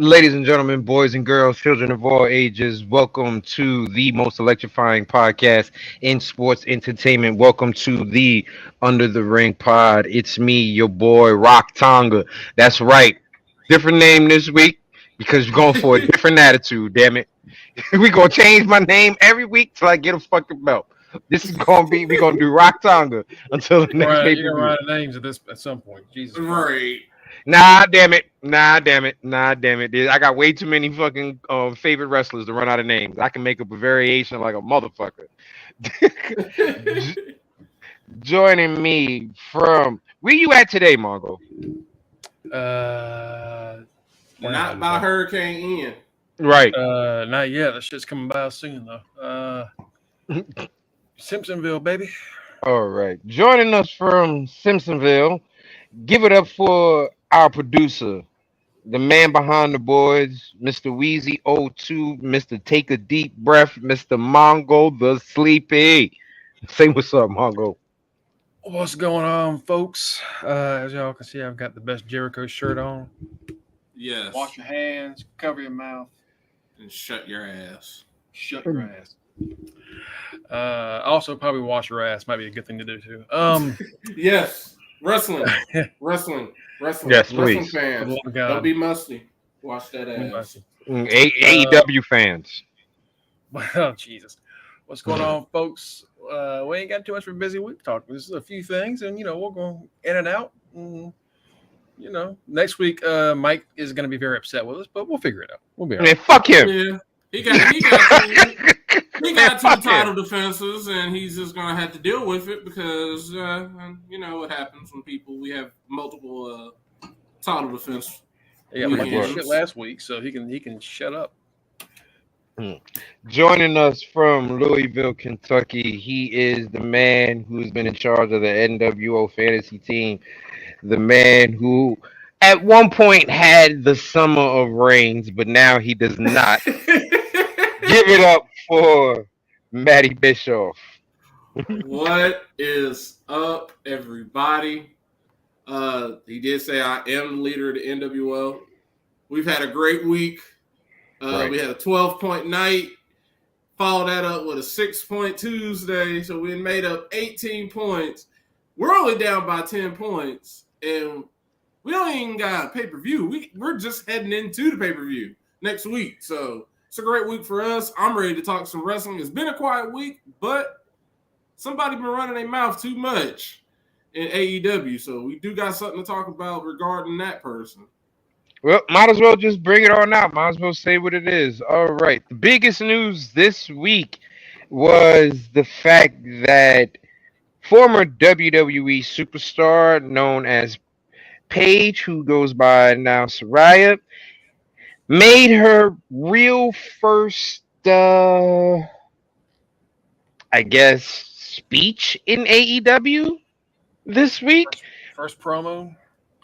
Ladies and gentlemen, boys and girls, children of all ages, welcome to the most electrifying podcast in sports entertainment. Welcome to the Under the Ring Pod. It's me, your boy, Rock Tonga. That's right. Different name this week because you're going for a different attitude, damn it. We're going to change my name every week till I get a fucking belt. This is going to be, we're going to do Rock Tonga until the next Right, pay you're per gonna view. run out of names at some point. Jesus Christ. Right. Nah, damn it. Nah, damn it. Nah, damn it. I got way too many fucking favorite wrestlers to run out of names. I can make up a variation like a motherfucker. J- Joining me from where you at today, Mongo? Not by Hurricane Ian. Right. Not yet. That shit's coming by soon though. Simpsonville, baby. All right. Joining us from Simpsonville. Give it up for our producer, the man behind the boards, Mr. Wheezy O2, Mr. Take a Deep Breath, Mr. Mongo the Sleepy. Say what's up, Mongo. What's going on, folks? As y'all can see, I've got the best Jericho shirt on. Yes. Wash your hands, cover your mouth, And shut your ass. shut your ass. Also, probably wash your ass might be a good thing to do too. Yes. Wrestling. Wrestling. Yes, Wrestling please. fans. Don't be musty. Wash that ass. AEW fans. Well, Jesus. What's going on, folks? We ain't got too much for a busy week talk. This is a few things, and we're going in and out. And, next week, Mike is going to be very upset with us, but we'll figure it out. We'll be all right. Man, fuck him. Yeah. He got two title defenses, and he's just gonna have to deal with it because you know what happens when we have multiple title defense. He got my Yeah. shit last week, so he can shut up. Joining us from Louisville, Kentucky, he is the man who's been in charge of the NWO fantasy team. The man who at one point had the summer of rains, but now he does not. Give it up for Matty Bischoff. What is up, everybody? He did say I am the leader of the NWO. We've had a great week. Right. We had a 12-point night. Followed that up with a 6-point Tuesday. So we made up 18 points. We're only down by 10 points. And we don't even got a pay-per-view. We're just heading into the pay-per-view next week. So it's a great week for us. I'm ready to talk some wrestling. It's been a quiet week, but somebody been running their mouth too much in AEW. So we do got something to talk about regarding that person. Well, might as well just bring it on out. Might as well say what it is. All right. The biggest news this week was the fact that former WWE superstar known as Paige, who goes by now Saraya, made her real first, I guess, speech in AEW this week. First promo.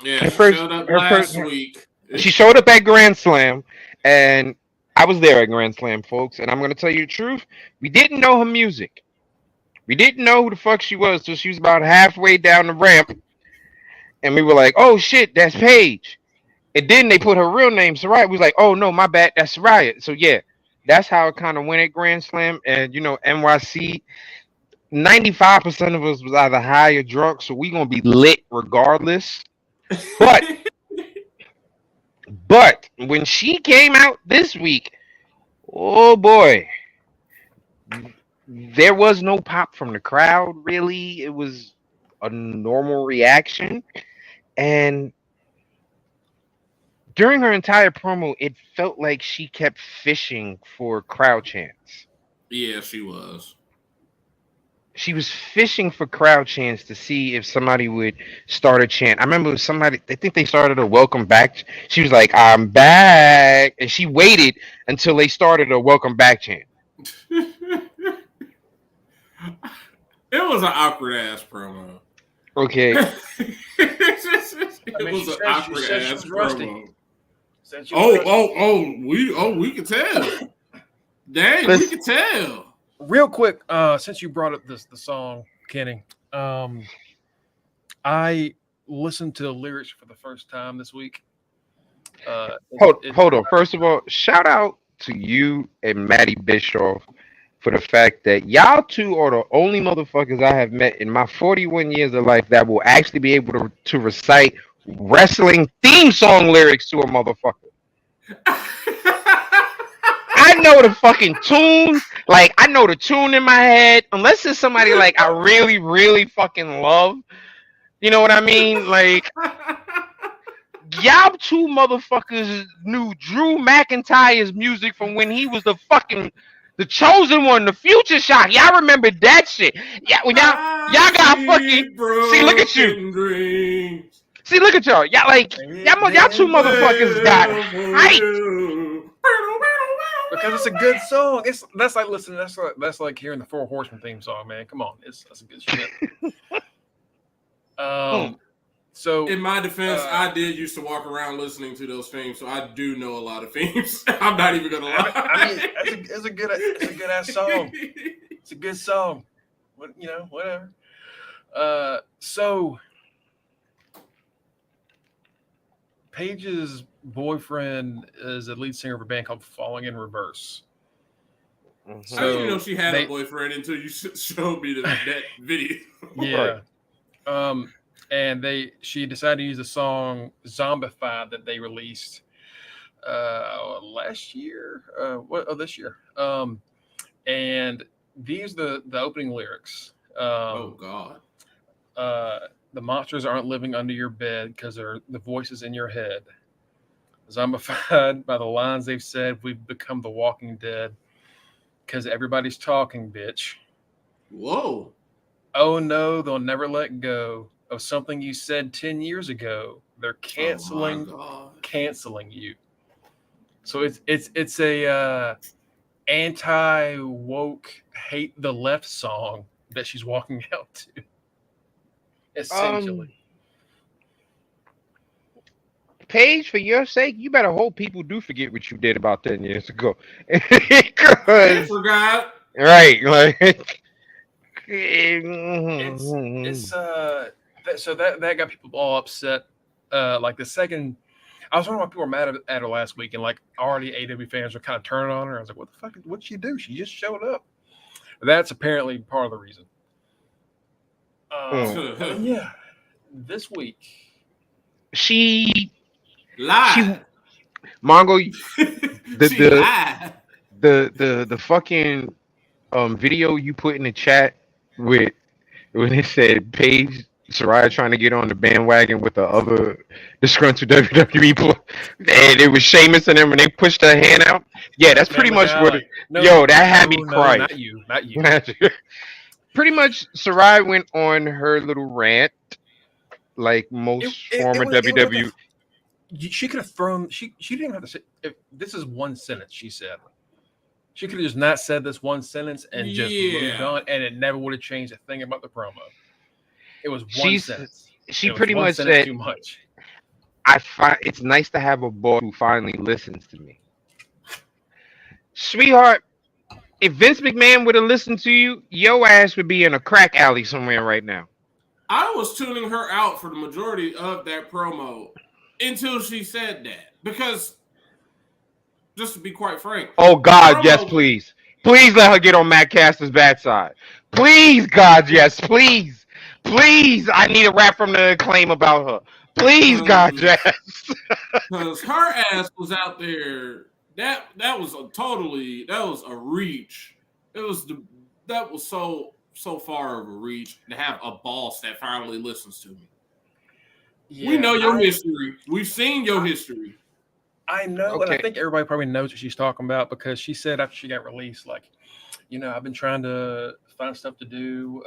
Yeah, Her she first- showed up her last first- week. She showed up at Grand Slam, and I was there at Grand Slam, folks. And I'm going to tell you the truth. We didn't know her music. We didn't know who the fuck she was till she was about halfway down the ramp. And we were like, oh, shit, that's Paige. And then they put her real name, Saraya. We was like, oh, no, my bad, that's Saraya. So, yeah, that's how it kind of went at Grand Slam. And, NYC, 95% of us was either high or drunk, so we going to be lit regardless. But when she came out this week, oh boy, there was no pop from the crowd, really. It was a normal reaction. And during her entire promo, it felt like she kept fishing for crowd chants. Yeah, she was. She was fishing for crowd chants to see if somebody would start a chant. I remember somebody, I think they started a welcome back. She was like, I'm back. And she waited until they started a welcome back chant. It was an awkward ass promo. Okay. It was an awkward ass promo. We could tell. Dang, we could tell. Real quick, since you brought up the song, Kenny, I listened to the lyrics for the first time this week, Hold on. First of all, shout out to you and Matty Bischoff for the fact that y'all two are the only motherfuckers I have met in my 41 years of life that will actually be able to recite wrestling theme song lyrics to a motherfucker. I know the fucking tune. Like, I know the tune in my head. Unless it's somebody like I really, really fucking love. You know what I mean? Like, y'all two motherfuckers knew Drew McIntyre's music from when he was the chosen one, the future shock. Y'all remember that shit. Yeah, when y'all got fucking see, look at you. Dreams. See, look at y'all. Y'all like y'all two motherfuckers got hype. Because it's a good song. That's like listening. That's like hearing the Four Horsemen theme song, man. Come on, that's a good shit. So in my defense, I did used to walk around listening to those themes, so I do know a lot of themes. I'm not even gonna lie. I mean, it's a good ass song. It's a good song. Whatever. So Paige's boyfriend is the lead singer of a band called Falling in Reverse. So, I didn't even know she had a boyfriend until you showed me that video. Yeah. And she decided to use the song Zombified that they released last year. This year. And these are the opening lyrics. Oh God. The monsters aren't living under your bed because they're the voices in your head. Zombified by the lines they've said, we've become the walking dead because everybody's talking, bitch. Whoa. Oh no, they'll never let go of something you said 10 years ago. They're canceling you. So it's a anti-woke hate the left song that she's walking out to. Essentially. Paige, for your sake, you better hope people do forget what you did about 10 years ago. I forgot. Right, like so that got people all upset. Like the second, I was wondering why people were mad at her last week, and like already AEW fans were kind of turning on her. I was like, what the fuck? What'd she do? She just showed up. That's apparently part of the reason. Yeah, this week she lied. Mongo, the fucking video you put in the chat with when it said Paige Saraya trying to get on the bandwagon with the other disgruntled WWE and it was Sheamus and them and they pushed her hand out. Yeah, that's pretty much what that had me cry. Not you. Pretty much Saraya went on her little rant like most former WWE. She could have thrown. She didn't even have to say. If this is one sentence she said. She could have just not said this one sentence and just moved on, and it never would have changed a thing about the promo. It was one sentence. She pretty much said too much. It's nice to have a boy who finally listens to me, sweetheart. If Vince McMahon would have listened to you, your ass would be in a crack alley somewhere right now. I was tuning her out for the majority of that promo until she said that. Because, just to be quite frank. Oh, God, yes, please. Please let her get on Matt Caster's bad side. Please, God, yes, please. Please, I need a rap from the Acclaim about her. Please, God, yes. Because her ass was out there. That was a reach. That was so far of a reach to have a boss that finally listens to me. Yeah, we know your history. We've seen your history. I know, and I think everybody probably knows what she's talking about because she said after she got released, like, I've been trying to find stuff to do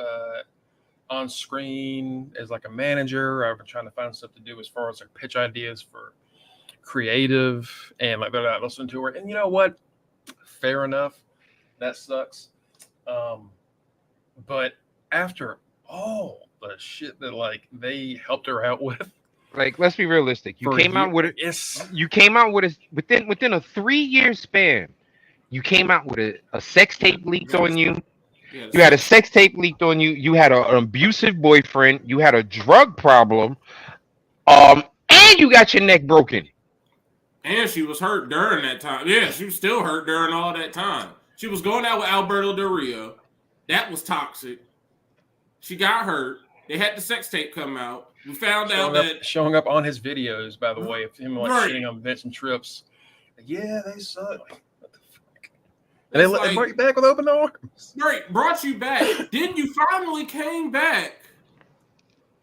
on screen as like a manager. I've been trying to find stuff to do as far as like pitch ideas for creative, and like they're not listening to her. And you know what? Fair enough. That sucks. But after all the shit that like they helped her out with, like, let's be realistic. You came out with it. Within a 3-year span. You came out with a sex tape leaked on you. You had a sex tape leaked on you. You had an abusive boyfriend. You had a drug problem. And you got your neck broken. And she was hurt during that time. Yeah, she was still hurt during all that time. She was going out with Alberto Del Rio. That was toxic. She got hurt. They had the sex tape come out. We found out that showing up on his videos, by the way, of him like Right. shitting on Vince and Trips. Yeah, they suck. Like, what the fuck? And they brought you back with open arms. Right, brought you back. Then you finally came back,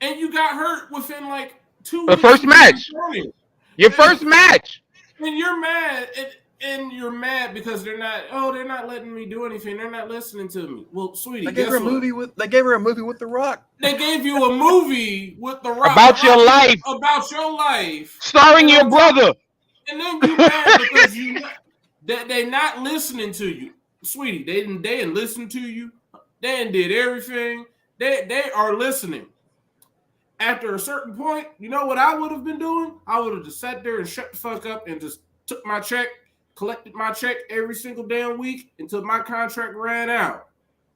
and you got hurt within like 2 weeks. The first match. Your first match. And you're mad, and you're mad because they're not letting me do anything. They're not listening to me. Well, sweetie, They gave her a movie with The Rock. They gave you a movie with The Rock About your life. About your life. Starring your brother. And then you mad because they're not listening to you. Sweetie, they didn't listen to you. They didn't did everything. They are listening. After a certain point, you know what I would have been doing? I would have just sat there and shut the fuck up and just took my check, collected my check every single damn week until my contract ran out.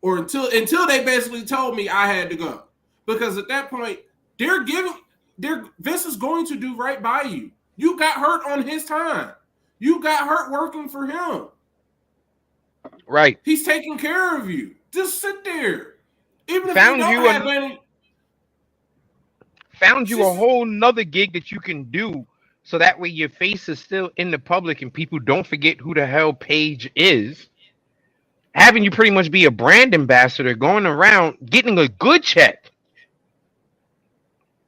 Or until they basically told me I had to go. Because at that point, Vince is going to do right by you. You got hurt on his time. You got hurt working for him. Right. He's taking care of you. Just sit there. Even if Found you don't you have any... Found you a whole nother gig that you can do, so that way your face is still in the public and people don't forget who the hell Paige is. Having you pretty much be a brand ambassador, going around getting a good check.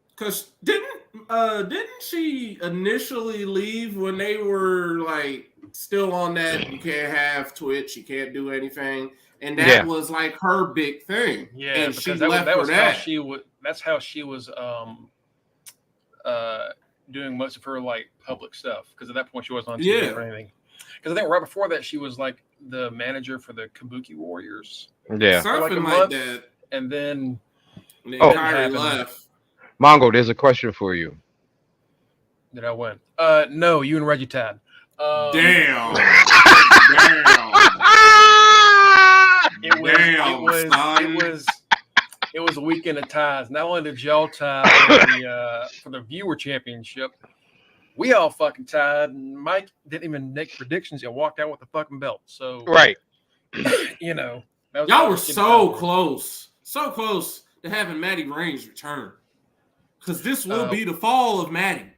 Because didn't she initially leave when they were like still on that? You can't have Twitch, you can't do anything, and that was like her big thing. Yeah, and because she that left was for how that. she was. That's how she was doing most of her like public stuff. Because at that point she wasn't on TV or anything. Because I think right before that she was like the manager for the Kabuki Warriors. Yeah, something like that. And then Kyrie left. Mongo, there's a question for you. Did I win? No, you and Reggie tied. Damn. It was a weekend of ties. Not only did y'all tie for the viewer championship, we all fucking tied. And Mike didn't even make predictions. He walked out with the fucking belt. So right, y'all were so close to having Maddie Reigns return, because this will be the fall of Maddie.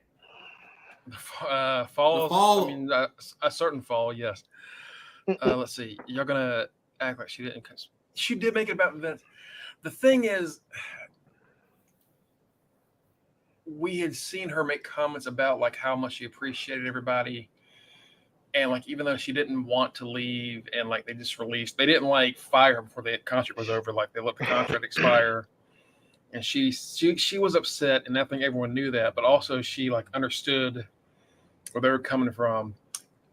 Fall. I mean, a certain fall. Yes. Let's see. You're gonna act like she didn't, because she did make it about Vince. The thing is, we had seen her make comments about like how much she appreciated everybody, and like even though she didn't want to leave, and like they didn't like fire her before the concert was over. Like they let the contract expire, and she was upset, and I think everyone knew that. But also she like understood where they were coming from.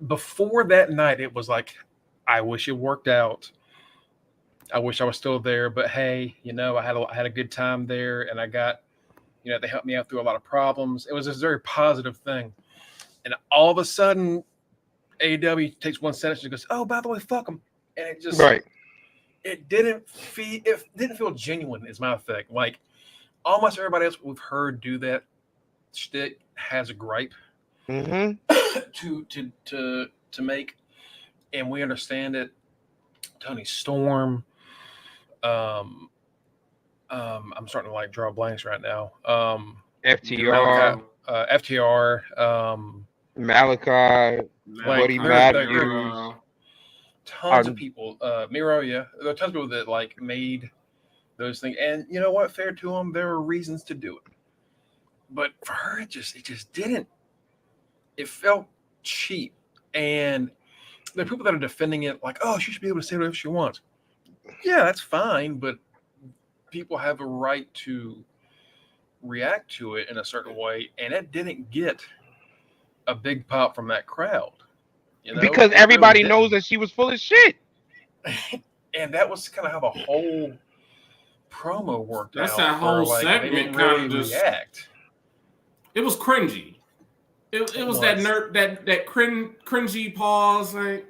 Before that night, it was like, I wish it worked out. I wish I was still there, but hey, I had a good time there, and I got, they helped me out through a lot of problems. It was a very positive thing. And all of a sudden, AEW takes one sentence and goes, "Oh, by the way, fuck them," and it just it didn't feel genuine. Is my thing. Like almost everybody else we've heard do that shtick has a gripe to make, and we understand it. Tony Storm. I'm starting to like draw blanks right now. FTR, Malachi, Buddy Matthews, tons of people. Miro, yeah, there are tons of people that like made those things, and you know what? Fair to them, there were reasons to do it, but for her, it just didn't. It felt cheap, and there are people that are defending it like, "Oh, she should be able to say whatever she wants." Yeah, that's fine, but people have a right to react to it in a certain way, and it didn't get a big pop from that crowd. Because everybody knows that she was full of shit. And that was kind of how the whole promo worked out. That's that whole segment kind of just react. It was cringy. It was that cringy pause, like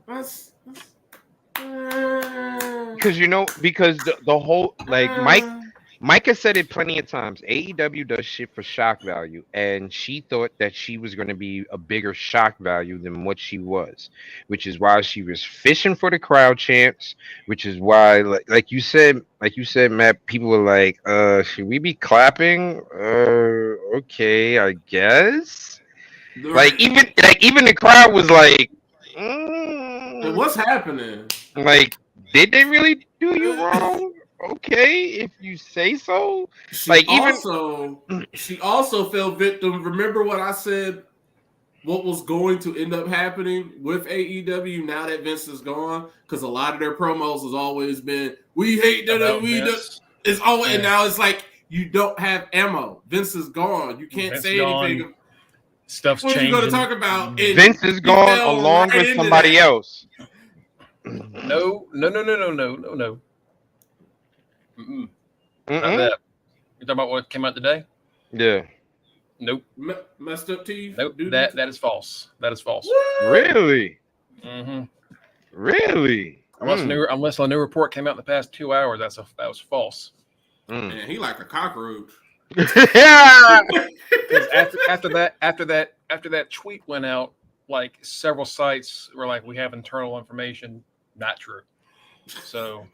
that's because the whole like Micah said it plenty of times. AEW does shit for shock value, and she thought that she was going to be a bigger shock value than what she was, which is why she was fishing for the crowd chants. Which is why, like you said, Matt, people were like, should we be clapping? Okay, I guess." Even the crowd was like, What's happening? like, did they really do you wrong? Okay, if you say so. She also fell victim. Remember what I said? What was going to end up happening with AEW now that Vince is gone? Because a lot of their promos has always been, "We hate WWE." It's always, and now it's like you don't have ammo. Vince is gone. You can't say anything. Stuff's changing. What are you going to talk about? Vince is gone along with somebody else. No. Mm-mm. Not that. You talking about what came out today? Yeah. Nope. Messed up teeth. Nope. That is false. That is false. What? Really? Mm-hmm. Really? Unless a new report came out in the past 2 hours, that was false. Man, he like a cockroach. Yeah. After that tweet went out, like several sites were like, "We have internal information." Not true. So.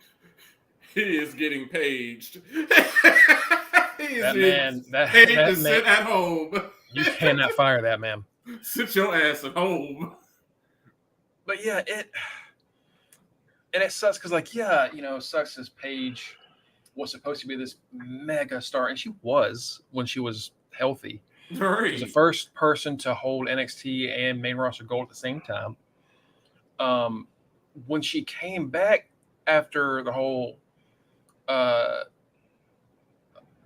He is getting paged. That man sit at home. You cannot fire that man. Sit your ass at home. But yeah, it sucks because it sucks as Paige was supposed to be this mega star, and she was when she was healthy. Right. She was the first person to hold NXT and main roster gold at the same time. When she came back after the whole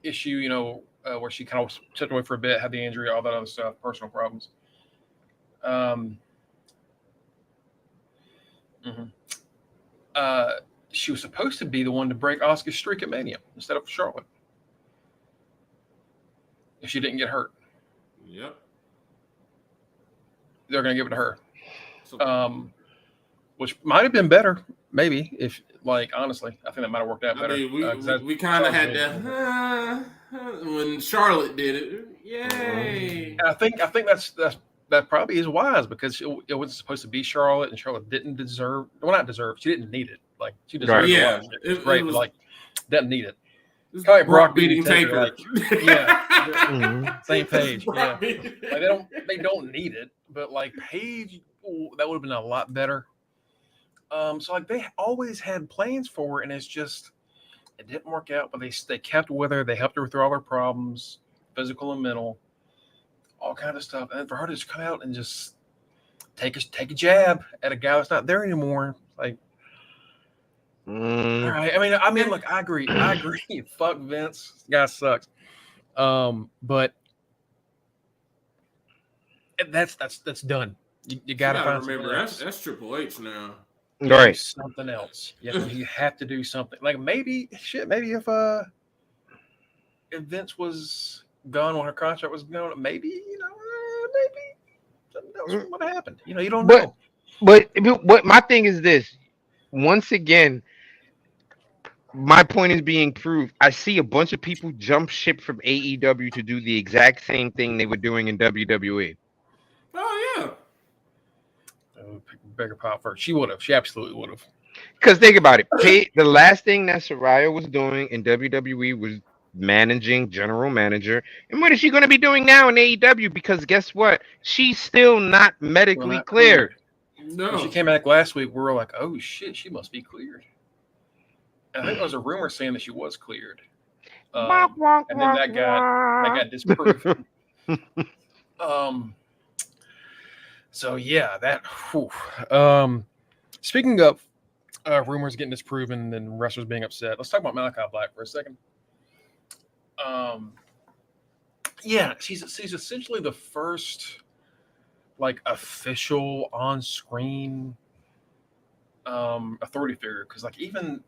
issue, where she kind of took away for a bit, had the injury, all that other stuff, personal problems. She was supposed to be the one to break Asuka's streak at Mania instead of Charlotte, if she didn't get hurt. Yep. They're going to give it to her. Which might have been better, maybe, if, honestly, I think that might have worked out better. I mean, we kind of had that when Charlotte did it. Yay! And I think that probably is wise because it was supposed to be Charlotte, and Charlotte didn't deserve. Well, not deserve. She didn't need it. She deserved it. It was great, but doesn't need it. Kind of Brock beating Taker. Same page. Yeah, they don't need it, but Paige, that would have been a lot better. So they always had plans for her, and it didn't work out. But they kept with her. They helped her through all her problems, physical and mental, all kind of stuff. And for her to just come out and just take a jab at a guy that's not there anymore, all right. I mean, look, I agree. Fuck Vince, this guy sucks. But that's done. You gotta find remember that's Triple H now. Right. Something else. Yeah, you have to do something. Maybe if Vince was gone when her contract was gone, maybe something else would have happened. You don't know. But my thing is this. Once again, my point is being proved. I see a bunch of people jump ship from AEW to do the exact same thing they were doing in WWE. Oh yeah. Bigger pop first. She would have. She absolutely would have. Because think about it. The last thing that Saraya was doing in WWE was managing, general manager. And what is she going to be doing now in AEW? Because guess what? She's still not medically cleared. No. When she came back last week, we were like, oh shit, she must be cleared. And I think there was a rumor saying that she was cleared. And then that got disproved. So yeah, that. Speaking of rumors getting disproven and wrestlers being upset, let's talk about Malachi Black for a second. Yeah, she's essentially the first official on-screen authority figure, because even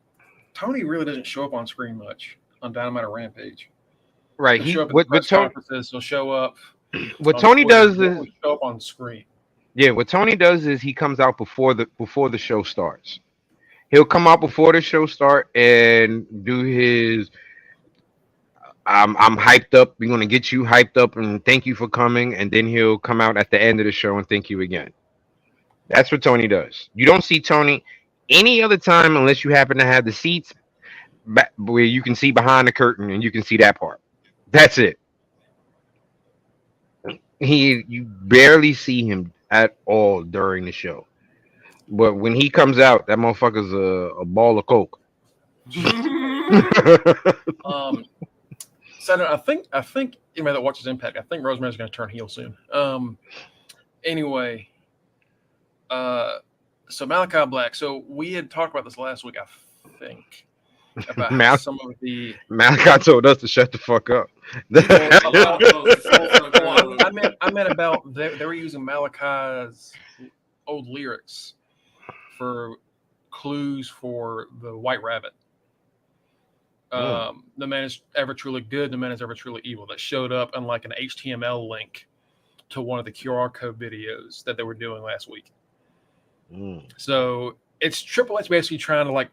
Tony really doesn't show up on screen much on Dynamite or Rampage. Right. He'll show up at the press conferences. He'll show up. What Tony does is show up on screen. Yeah, what Tony does is he comes out before the show starts. He'll come out before the show start and do his I'm hyped up. We're gonna get you hyped up and thank you for coming, and then he'll come out at the end of the show and thank you again. That's what Tony does. You don't see Tony any other time unless you happen to have the seats where you can see behind the curtain and you can see that part. That's it. You barely see him at all during the show. But when he comes out, that motherfucker's a ball of coke. So I think anybody that watches Impact, I think Rosemary's going to turn heel soon. Anyway, so Malachi Black. So we had talked about this last week, I think, about some of the. Malachi told us to shut the fuck up. I meant about they were using Malachi's old lyrics for clues for the White Rabbit. The man is ever truly good. The man is ever truly evil. That showed up on like an HTML link to one of the QR code videos that they were doing last week. So it's Triple H basically trying to like,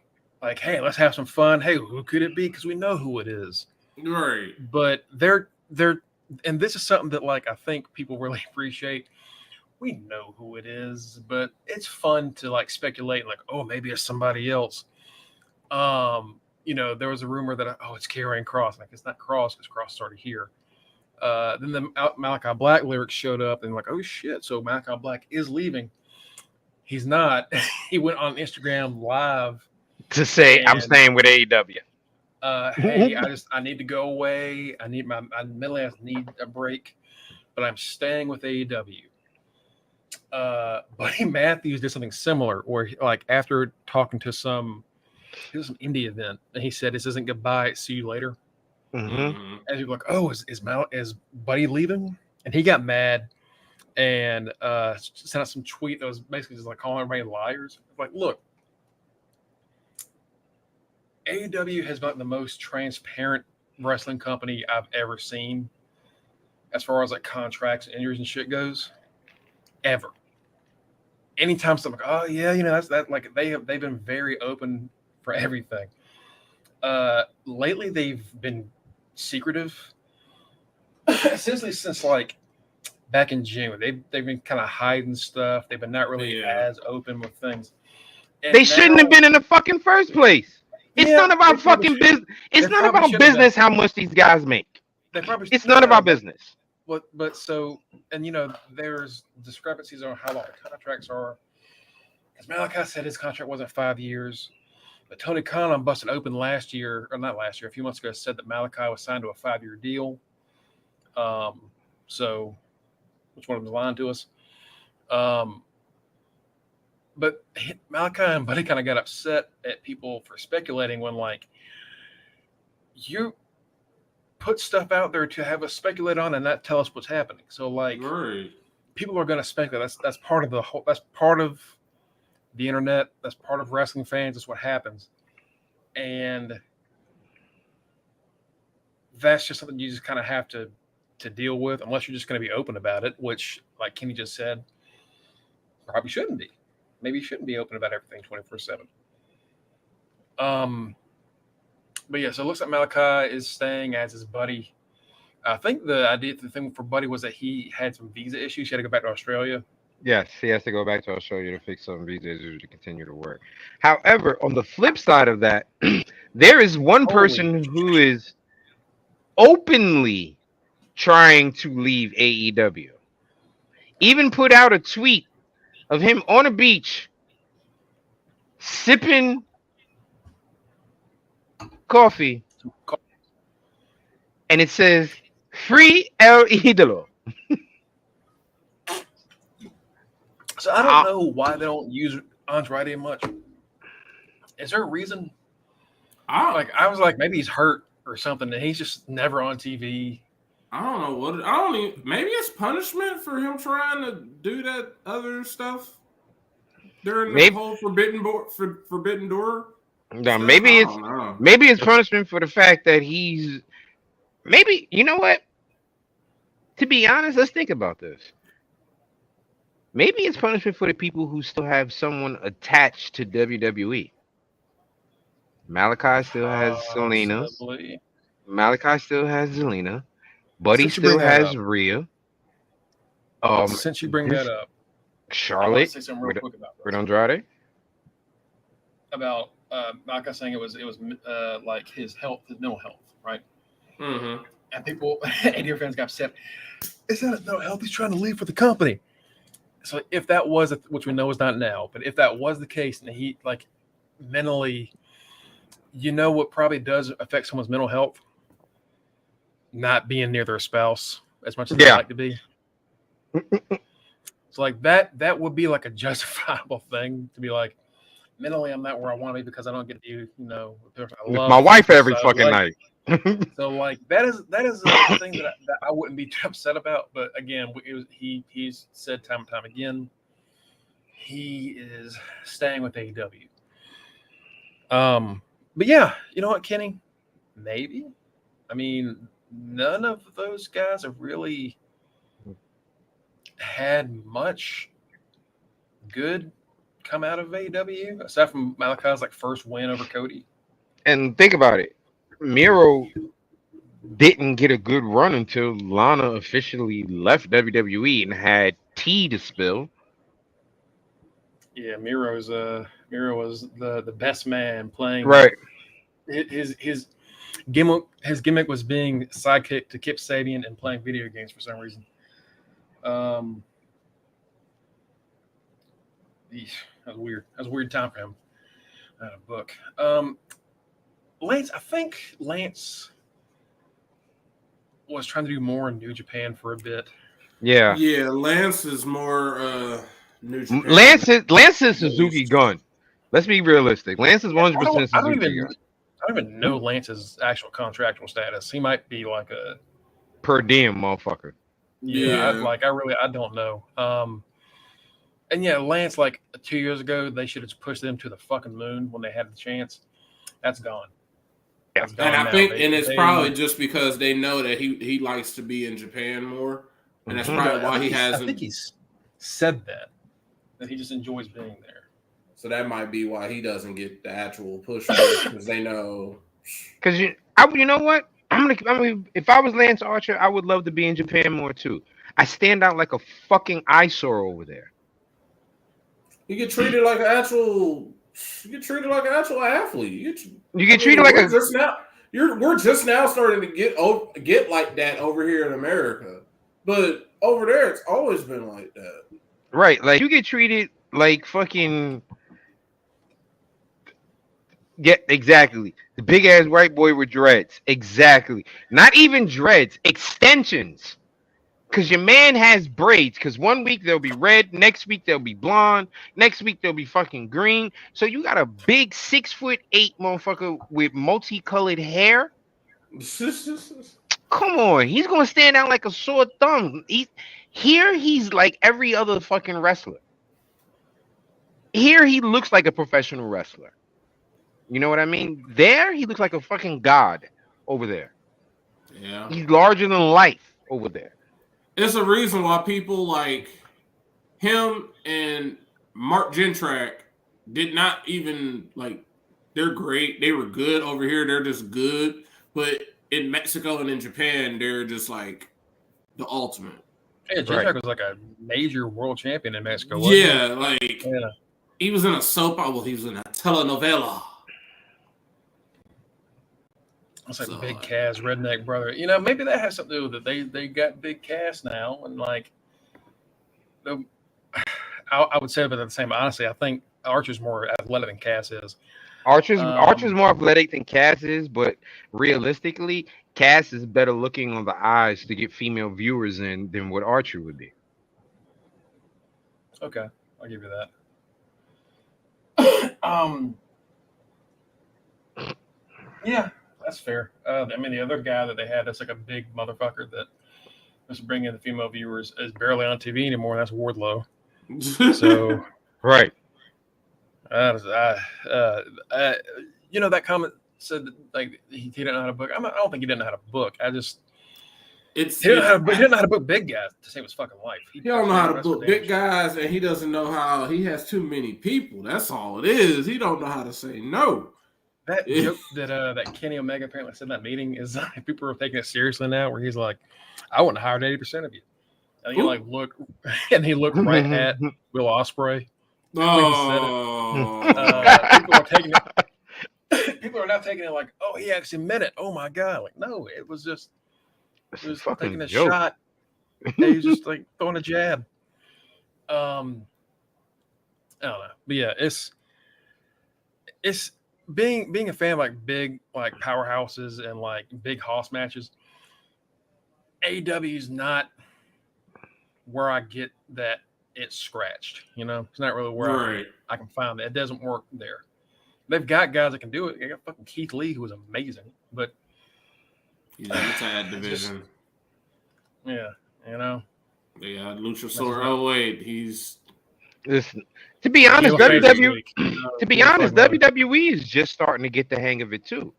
hey, let's have some fun. Hey, who could it be? Because we know who it is. Right. But they're, and this is something that like I think people really appreciate. We know who it is, but it's fun to like speculate, like, oh, maybe it's somebody else. You know, there was a rumor that, oh, it's Karrion Kross. Like, it's not Kross because Kross started here. Then the Malachi Black lyrics showed up and like, oh, shit. So Malachi Black is leaving. He's not. He went on Instagram live. To say, I'm staying with AEW. Hey, I need to go away. I need I need a break, but I'm staying with AEW. Buddy Matthews did something similar where like after talking to some indie event, and he said, "This isn't goodbye. See you later." And people like, "Oh, is Buddy leaving?" And he got mad and sent out some tweet that was basically just like calling everybody liars. Like, look, AEW has been the most transparent wrestling company I've ever seen, as far as like contracts, injuries, and shit goes. Ever. Anytime something like, oh yeah, you know, that's that. Like they've been very open for everything. Lately they've been secretive. Essentially since like back in June, they've been kind of hiding stuff. They've been not really as open with things. And they shouldn't have been in the fucking first place. It's none of our fucking business. It's none of our business how much these guys make. It's none of our business. But so, and you know, there's discrepancies on how long the contracts are. As Malachi said, his contract wasn't 5 years. But Tony Khan busted open last year, or not last year, a few months ago, said that Malachi was signed to a 5-year deal. So, which one of them is lying to us? But Malachi and Buddy kind of got upset at people for speculating when, like, you put stuff out there to have us speculate on and not tell us what's happening. So, like, people are going to speculate. That's part of the whole. That's part of the internet. That's part of wrestling fans. That's what happens, and that's just something you just kind of have to deal with, unless you're just going to be open about it. Which, like Kenny just said, probably shouldn't be. Maybe you shouldn't be open about everything 24/7. But yeah, so it looks like Malachi is staying as his Buddy. I think the thing for Buddy was that he had some visa issues. He had to go back to Australia. Yes, he has to go back to Australia to fix some visa issues to continue to work. However, on the flip side of that, there is one person who is openly trying to leave AEW. Even put out a tweet of him on a beach sipping coffee, and it says "Free El Idolo." So I don't know why they don't use Andrade much. Is there a reason? I was like, maybe he's hurt or something, and he's just never on TV. I don't know what. Maybe it's punishment for him trying to do that other stuff during the whole forbidden door. No, maybe it's punishment for the fact that he's. Maybe you know what? To be honest, let's think about this. Maybe it's punishment for the people who still have someone attached to WWE. Malachi still has Selena. Malachi still has Zelina. Buddy Since you still bring that has up, Rhea. since you bring This that up, I want to Charlotte say something real quick about with this. Andrade. About Malachi saying it was like his health, his mental health, right? Mm-hmm. And people, AEW fans got upset. It's not his mental health. He's trying to leave for the company. So if that was, which we know is not now, but if that was the case, and he like mentally, what probably does affect someone's mental health? Not being near their spouse as much as they like to be. So like that would be like a justifiable thing to be like, mentally I'm not where I want to be because I don't get to With my wife every fucking night. night. So like that is a thing that I wouldn't be too upset about. But again, he's said time and time again, he is staying with AEW. But yeah, you know what, Kenny? Maybe. I mean, none of those guys have really had much good come out of AEW aside from Malachi's like first win over Cody. And think about it, Miro didn't get a good run until Lana officially left WWE and had tea to spill. Yeah, Miro was the best man playing. Right. His gimmick was being sidekick to Kip Sabian and playing video games for some reason. That was weird. That was a weird time for him. I had a book. I think Lance was trying to do more in New Japan for a bit. Yeah. Yeah, Lance is more New Japan. Lance is Suzuki Gun. Let's be realistic. Lance is 100% Suzuki I don't Gun. even know Lance's actual contractual status. He might be like a per diem motherfucker. Yeah. I don't know. And yeah, Lance, like 2 years ago, they should have pushed them to the fucking moon when they had the chance. That's gone. That's gone and I think, and it's probably just because they know that he likes to be in Japan more, and that's probably why he hasn't. I think he's said that he just enjoys being there. So that might be why he doesn't get the actual push because they know. Because you know what? If I was Lance Archer, I would love to be in Japan more too. I stand out like a fucking eyesore over there. You get treated like an actual. You get treated like an actual athlete. You get treated like a. We're just now starting to get like that over here in America, but over there it's always been like that. Right, like you get treated like fucking. Yeah, exactly. The big ass white boy with dreads. Exactly. Not even dreads, extensions. Because your man has braids. Because 1 week they'll be red, next week they'll be blonde, next week they'll be fucking green. So you got a big 6'8" motherfucker with multicolored hair. Come on, he's gonna stand out like a sore thumb. He's like every other fucking wrestler. Here he looks like a professional wrestler. You know what I mean? There he looks like a fucking god over there. Yeah, he's larger than life over there. It's a reason why people like him and Mark Jentrak did not even like. They're great. They were good over here. They're just good. But in Mexico and in Japan, they're just like the ultimate. Yeah, Jentrak was like a major world champion in Mexico. He was in a soap opera. Well, he was in a telenovela. It's like Big Cass, Redneck Brother. You know, maybe that has something to do with it. They got Big Cass now, and like, I would say about the same. Honestly, I think Archer's more athletic than Cass is. Archer's more athletic than Cass is, but realistically, Cass is better looking on the eyes to get female viewers in than what Archer would be. Okay, I'll give you that. Yeah. That's fair. I mean, the other guy that they had that's like a big motherfucker that was bringing the female viewers is barely on TV anymore. And that's Wardlow. So, right. That comment said that, like he didn't know how to book. I don't think he didn't know how to book. He didn't know how to book big guys to save his fucking life. He don't know how to book big guys, and he doesn't know how. He has too many people. That's all it is. He don't know how to say no. That joke that Kenny Omega apparently said in that meeting is people are taking it seriously now. Where he's like, "I wouldn't hire 80% of you," and he looked right at Will Ospreay. Oh, People are now taking it like, "Oh, he actually meant it." Oh my god! Like, no, it was just taking a joke. shot. He was just like throwing a jab. I don't know, but yeah, it's being a fan of like big like powerhouses and like big house matches. AEW is not where I get that it's scratched. You know, it's not really where I can find it. It doesn't work there. They've got guys that can do it. They got fucking Keith Lee, who was amazing, but he's in the tag division. Yeah, you know. Yeah, Luchasaurus. Oh wait, he's. Listen, to be honest, WWE is just starting to get the hang of it too.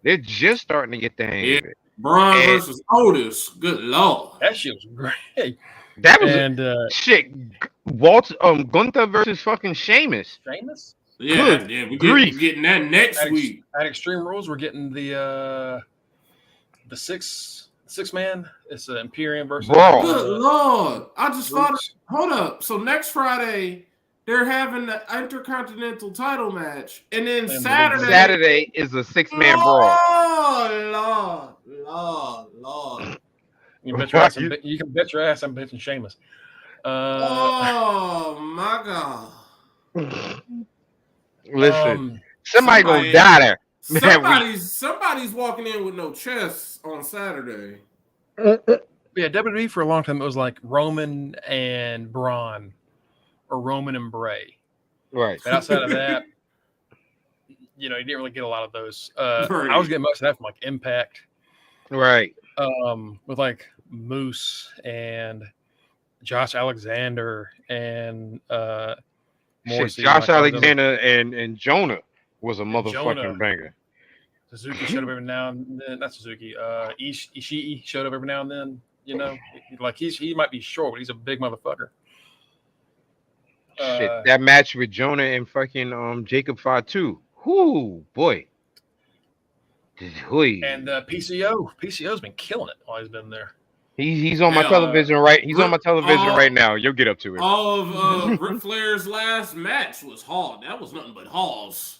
They're just starting to get the hang of it. Braun versus Otis. Good lord, that shit was great. That was shit. Gunther versus fucking Sheamus. Sheamus? Yeah, we're getting that next week. At Extreme Rules, we're getting the six man. It's an Imperium versus. Bro. Good lord! I just thought. Hold up. So next Friday they're having the Intercontinental title match, and then Saturday is a 6-man brawl. Oh Lord! You can bet your ass I'm bitching Sheamus. Oh my god! Listen, somebody gonna die there. Somebody's walking in with no chest on Saturday. Yeah, WWE for a long time it was like Roman and Braun, or Roman and Bray. Right. But outside of that, you didn't really get a lot of those. I was getting most of that from like Impact. Right. With like Moose and Josh Alexander and Morrissey. Josh Alexander and Jonah was a motherfucking banger. Suzuki showed up every now and then. Not Suzuki. Ishii showed up every now and then. Like he might be short, but he's a big motherfucker. Shit, that match with Jonah and fucking Jacob Fatu. Whoo, boy. And PCO's been killing it while he's been there. He's on my television right. He's on my television right now. You'll get up to it. All of Ric Flair's last match was Hall. That was nothing but Halls.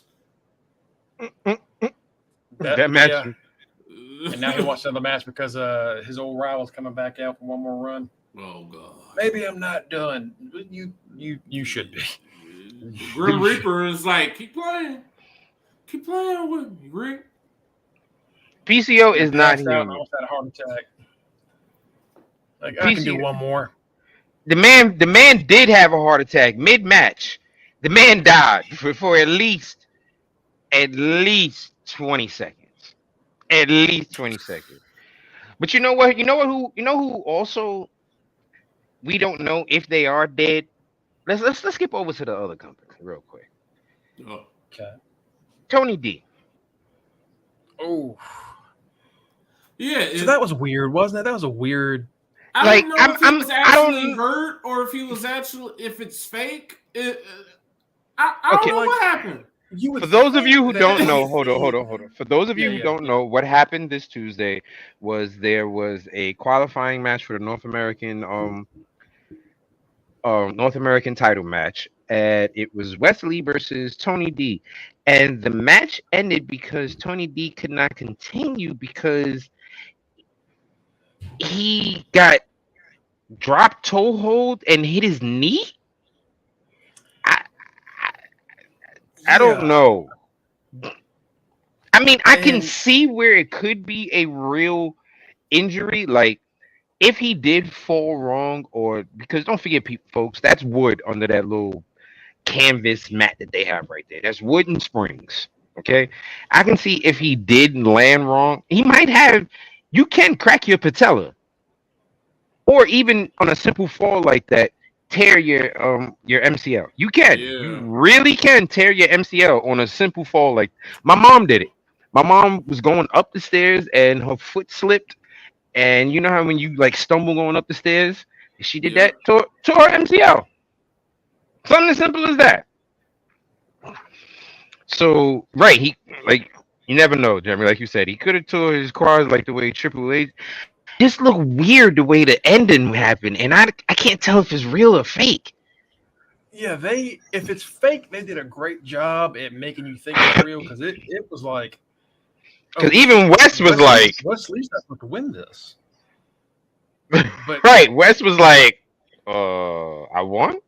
That match. Yeah. And now he wants another match because his old rival's coming back out for one more run. Oh god. Maybe I'm not done. You should be. Grim Reaper is like, keep playing with me, Rick. PCO is not human. I almost had a heart attack. Like I can do one more. The man did have a heart attack mid-match. The man died for at least 20 seconds. At least 20 seconds. But you know what? Who also we don't know if they are dead. Let's skip over to the other company real quick. Oh. Okay. Tony D. Oh. Yeah. So that was weird, wasn't it? That was a weird. I don't know if he was actually hurt or if he was if it's fake. I don't know what happened. For those of you who don't know, hold on. For those of you who don't know, what happened this Tuesday was there was a qualifying match for the North American title match, and it was Wesley versus Tony D, and the match ended because Tony D could not continue because he got dropped toe hold and hit his knee. I don't know. I mean, I can see where it could be a real injury, like if he did fall wrong, or because don't forget, folks, that's wood under that little canvas mat that they have right there. That's wooden springs. Okay, I can see if he did land wrong, he might have. You can crack your patella, or even on a simple fall like that, tear your MCL. You can. Yeah. You really can tear your MCL on a simple fall. Like my mom did it. My mom was going up the stairs and her foot slipped. And you know how when you like stumble going up the stairs, she did that, tore her MCL. Something as simple as that. So right, he like you never know, Jeremy. Like you said, he could have tore his quads like the way Triple H. Just look weird the way the ending happened, and I can't tell if it's real or fake. Yeah, if it's fake, they did a great job at making you think it's real because it was like, Because oh even shit, Wes was like, Wesley's not supposed to win this. But right, Wes was like, I won.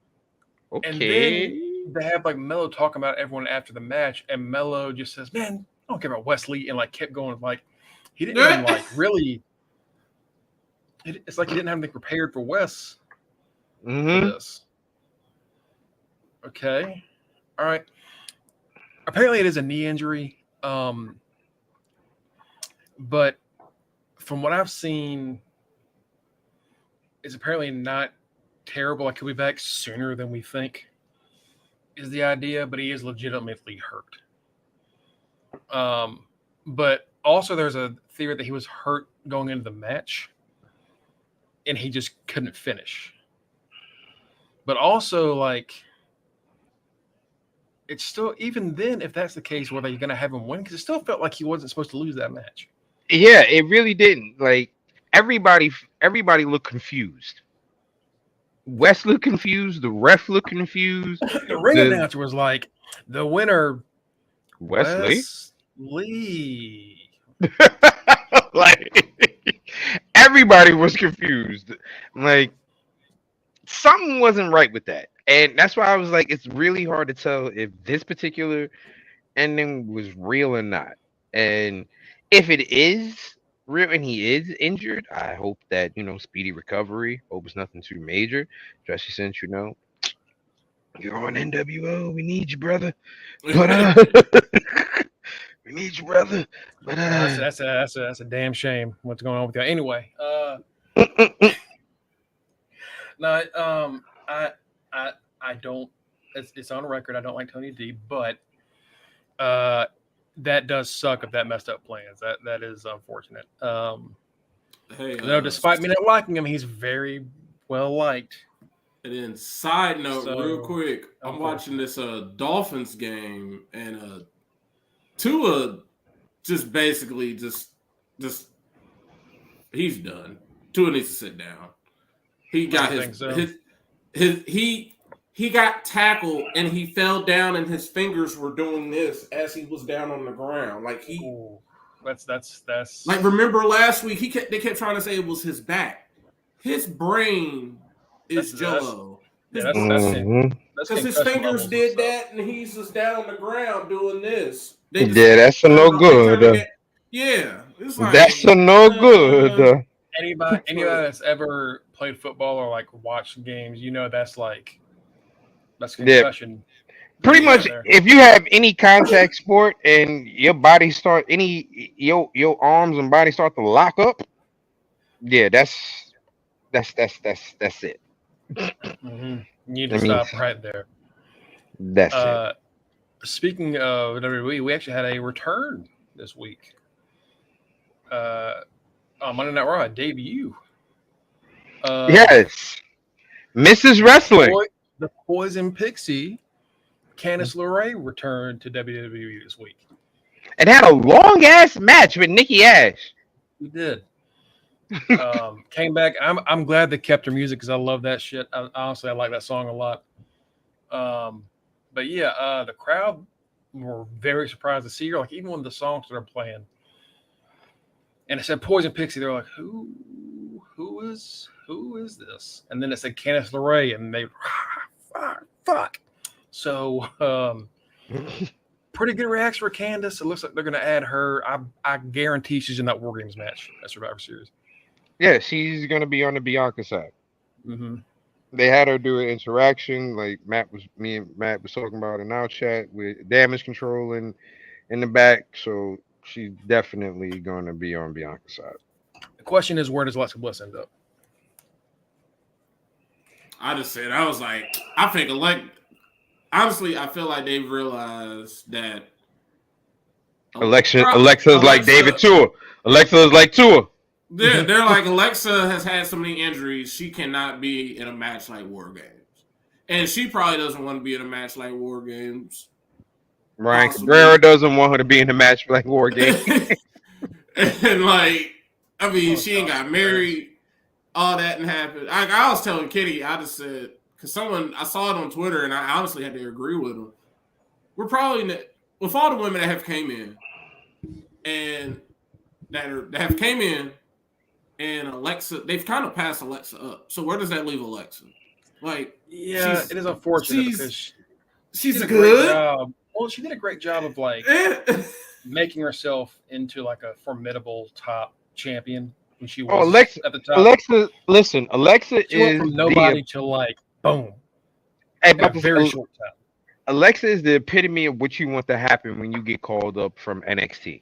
and then Okay. they have like Mello talking about everyone after the match, and Mello just says, "Man, I don't care about Wesley," and like kept going. Like he didn't even like really. It's like he didn't have anything prepared for Wes for this. Okay, all right. Apparently, it is a knee injury. But from what I've seen, it's apparently not terrible. Like he'll be back sooner than we think. Is the idea, but he is legitimately hurt. But also there's a theory that he was hurt going into the match and he just couldn't finish. But also, like, it's still, even then, if that's the case, were they going to have him win? Because it still felt like he wasn't supposed to lose that match. Yeah, it really didn't. Like everybody looked confused. Wes looked confused. The ref looked confused. The ring announcer was like, "The winner, Wesley." Like everybody was confused. Like something wasn't right with that. And that's why I was like, it's really hard to tell if this particular ending was real or not. And if it is real and he is injured, I hope that, speedy recovery. Hope it's nothing too major. Especially since, you're on NWO. We need you, brother. But we need you, brother. But that's a damn shame what's going on with you. Anyway, no, I don't. It's on record. I don't like Tony D, but that does suck if that messed up plans. That is unfortunate. Hey, despite me not liking him, he's very well liked. And then, side note, real quick, I'm watching this Dolphins game, and Tua just basically just he's done. Tua needs to sit down. He got he got tackled and he fell down and his fingers were doing this as he was down on the ground. Like that's like, remember last week they kept trying to say it was his back. His brain is jello. Because his fingers did that and he's just down on the ground doing this. That's a no good. It's like that's a no good. Anybody that's ever played football or like watched games, that's concussion. Yeah. Pretty much, if you have any contact sport and your body your arms and body start to lock up, yeah, that's it. Mm-hmm. You need to stop right there. That's it. Speaking of WWE, we actually had a return this week. On Monday Night Raw, a debut. Yes. Mrs. Wrestling. The Poison Pixie, Candice LeRae, returned to WWE this week. It had a long-ass match with Nikki Ash. We did. Came back. I'm glad they kept her music because I love that shit. Honestly, I like that song a lot. But yeah, the crowd were very surprised to see her. Like, even when the songs that are playing, and it said Poison Pixie, they're like, who is this? And then it said Candice LeRae, and they fuck. So pretty good reaction for Candice. It looks like they're going to add her. I guarantee she's in that War Games match at Survivor Series. Yeah, she's going to be on the Bianca side. Mm-hmm. They had her do an interaction like me and Matt was talking about in our chat with damage control in the back. So she's definitely going to be on Bianca's side. The question is, where does Alexa Bliss end up? I just said, I was like, I think honestly, I feel like they've realized that Alexa's like David Tua. Alexa is like Tua. They're like, Alexa has had so many injuries, she cannot be in a match like War Games. And she probably doesn't want to be in a match like War Games. Ryan possibly. Cabrera doesn't want her to be in the match for like War Game. And like, I mean, Oh, she ain't got gosh, married, all that and happened. I was telling Kitty, I just said, because I saw it on Twitter, and I honestly had to agree with him. We're probably with all the women that have came in, and that have came in, and Alexa, they've kind of passed Alexa up. So where does that leave Alexa? Like, yeah, it is unfortunate because she she's did a good. great job. Well, she did a great job of like making herself into like a formidable top champion when she was at the top. Alexa, listen, Alexa She went is from nobody to like boom in a very short time. Alexa is the epitome of what you want to happen when you get called up from NXT.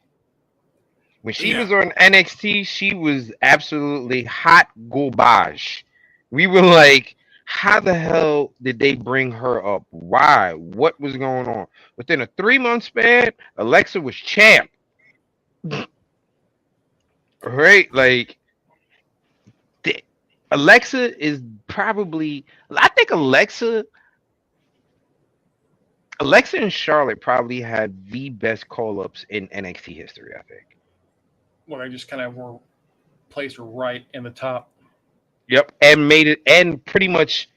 When she was on NXT, she was absolutely hot garbage. We were like, how the hell did they bring her up? Why? What was going on? Within a 3-month span, Alexa was champ. Right? Like, Alexa is probably, I think Alexa and Charlotte probably had the best call-ups in NXT history, I think. Well, they just kind of were placed right in the top. Yep, and made it, and pretty much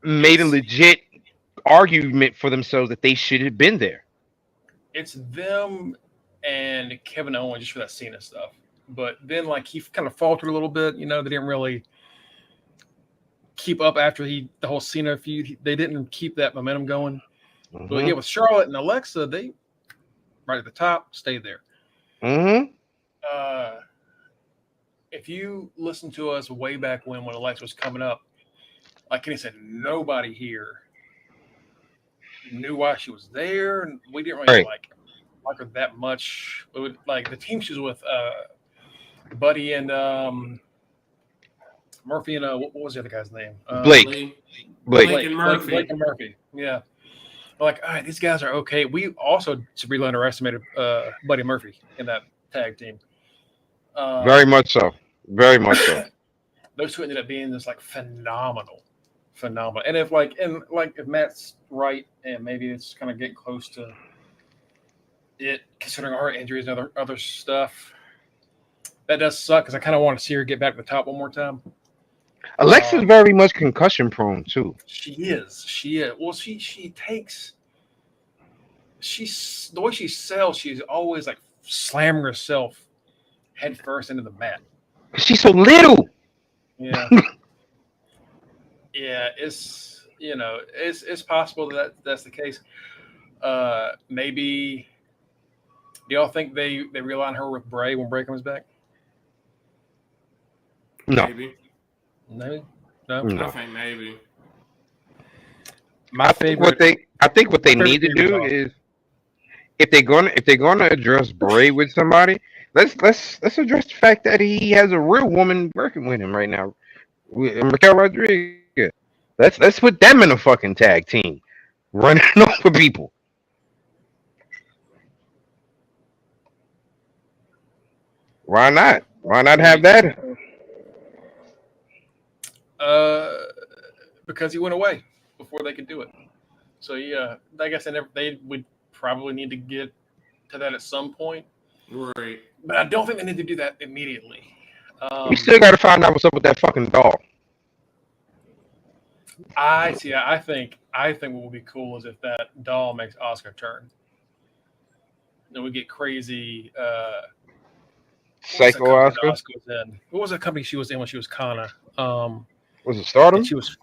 made a legit argument for themselves that they should have been there. It's them and Kevin Owens just for that Cena stuff. But then, like, he kind of faltered a little bit. You know, they didn't really keep up after the whole Cena feud. They didn't keep that momentum going. Mm-hmm. But yeah, with Charlotte and Alexa, they right at the top, stayed there. Mm-hmm. If you listen to us way back when Alexa was coming up, like Kenny said, nobody here knew why she was there, and we didn't really like her that much. It would, like the team she was with, Buddy and Murphy and what was the other guy's name? Blake and Murphy. Blake and Murphy. Yeah. Like, all right, these guys are okay. We also severely underestimated Buddy Murphy in that tag team. Very much so. Very much so. Those two ended up being just like phenomenal. And if Matt's right, and maybe it's kind of getting close to it, considering our injuries and other stuff, that does suck because I kind of want to see her get back to the top one more time. Alexa's very much concussion prone too. She is. Well, she takes. The way she sells. She's always like slamming herself head first into the mat. She's so little. Yeah. Yeah, it's possible that's the case. Maybe. Do y'all think they realign her with Bray when Bray comes back? No. Maybe. No. I think maybe. My favorite. I think what they need to do is, if they're gonna address Bray with somebody, let's address the fact that he has a real woman working with him right now, Raquel Rodriguez. Let's put them in a fucking tag team, running over people. Why not? Why not have that? Because he went away before they could do it. So yeah, I guess they would probably need to get to that at some point. Right. But I don't think they need to do that immediately. We still got to find out what's up with that fucking doll. I think what would be cool is if that doll makes Asuka turn. Then we get crazy. Psycho Asuka. What was that company she was in when she was Kana? Was it Stardom? She was.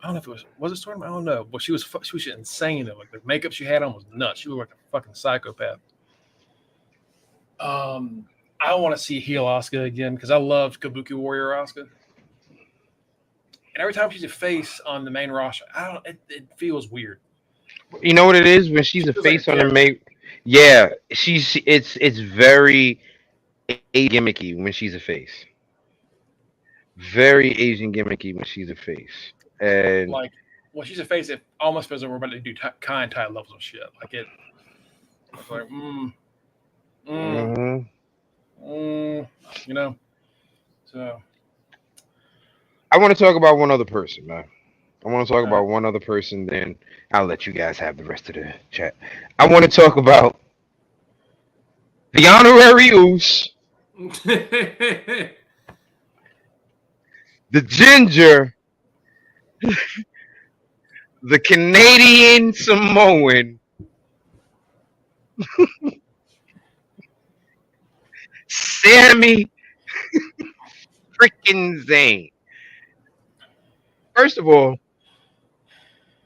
I don't know if was it Stardom? I don't know. But she was insane though. Like the makeup she had on was nuts. She looked like a fucking psychopath. I want to see heel Asuka again because I loved Kabuki Warrior Asuka. And every time she's a face on the main roster, it feels weird. You know what it is when she's a face on the main. Yeah, it's very gimmicky when she's a face. Very Asian gimmicky when she's a face, and like when she's a face, it almost feels like we're about to do Kai and Tai levels of shit. Like it, like you know. So I want to talk about one other person, man. I want to talk about one other person. Then I'll let you guys have the rest of the chat. I want to talk about the honorary Oos, the Ginger, the Canadian Samoan, Sami freaking Zayn. First of all,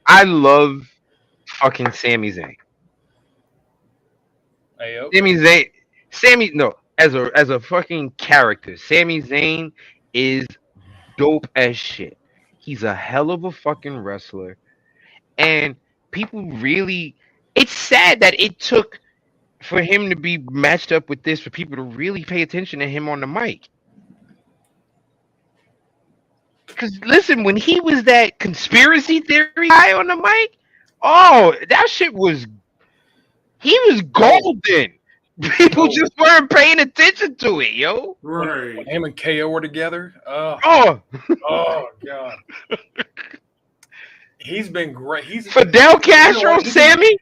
I love fucking Sami Zayn. Ayo. As a fucking character, Sami Zayn is dope as shit. He's a hell of a fucking wrestler, and people really. It's sad that it took for him to be matched up with this for people to really pay attention to him on the mic. Because listen, when he was that conspiracy theory guy on the mic, oh, that shit was he was golden. People just weren't paying attention to it, yo. Right. When him and KO were together. Oh, Oh God. He's been great. He's Fidel Castro, Sammy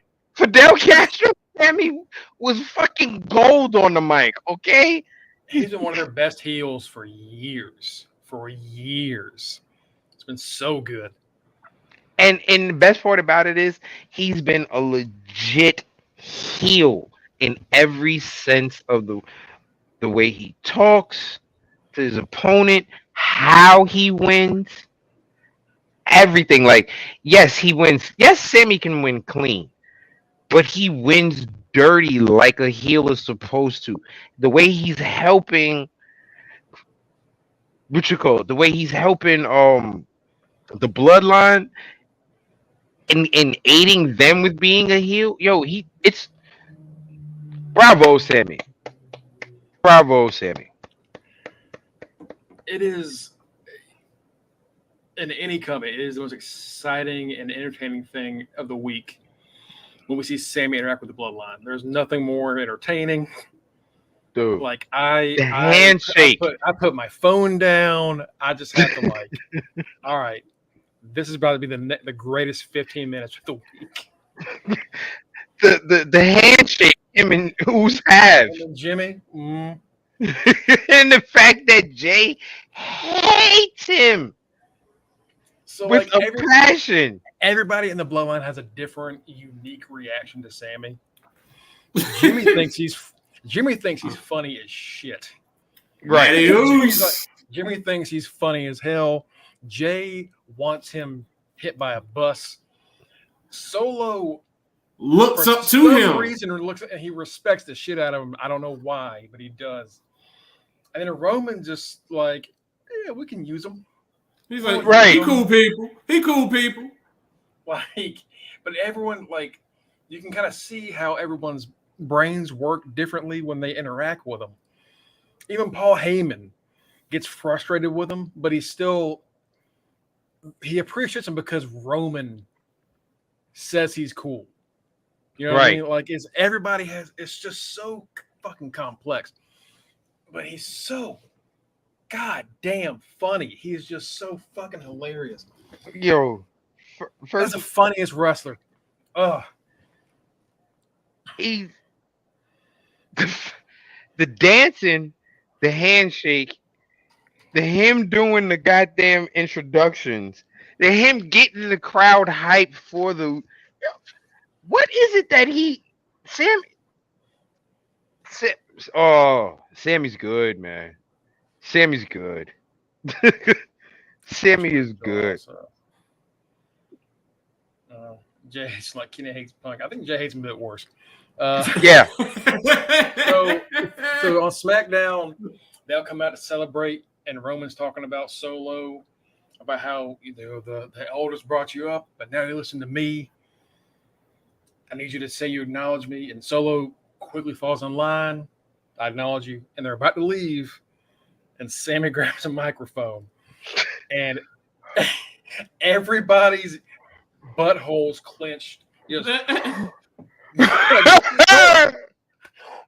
was fucking gold on the mic, okay? He's been one of their best heels for years. For years. It's been so good. And the best part about it is he's been a legit heel in every sense of the way he talks to his opponent, how he wins, everything. Like, yes, he wins. Yes, Sammy can win clean, but he wins dirty like a heel is supposed to. The way he's helping, the way he's helping the bloodline and aiding them with being a heel. Yo, it's bravo, Sammy. Bravo, Sammy. It is, in any company, it is the most exciting and entertaining thing of the week when we see Sammy interact with the bloodline. There's nothing more entertaining. Dude. Like The handshake. I put my phone down. I just have to like, all right, this is about to be the greatest 15 minutes of the week. The handshake him and Who's have. And Jimmy. And the fact that Jay hates him So with like a passion. Everybody in the bloodline has a different, unique reaction to Sammy. Jimmy thinks he's funny as shit. Right. Jimmy thinks he's funny as hell. Jay wants him hit by a bus. Solo looks up to him. Reason and he respects the shit out of him. I don't know why, but he does. And then Roman just like, yeah, we can use him. He's like, right. He cool people. Like, but everyone, like, you can kind of see how everyone's brains work differently when they interact with him. Even Paul Heyman gets frustrated with him, but he appreciates him because Roman says he's cool. You know what I mean? Like, it's just so fucking complex. But he's so goddamn funny. He is just so fucking hilarious. Yo, That's the funniest wrestler. He's the dancing, the handshake, the him doing the goddamn introductions, the him getting the crowd hyped for the. What is it that Sammy's good, man. Sammy's good. Sammy is good. Jay hates like Kenny hates Punk. I think Jay hates him a bit worse. Yeah. So on SmackDown, they'll come out to celebrate, and Roman's talking about Solo, about how the elders brought you up, but now you listen to me. I need you to say you acknowledge me. And Solo quickly falls in line. I acknowledge you. And they're about to leave. And Sammy grabs a microphone. And everybody's buttholes clenched.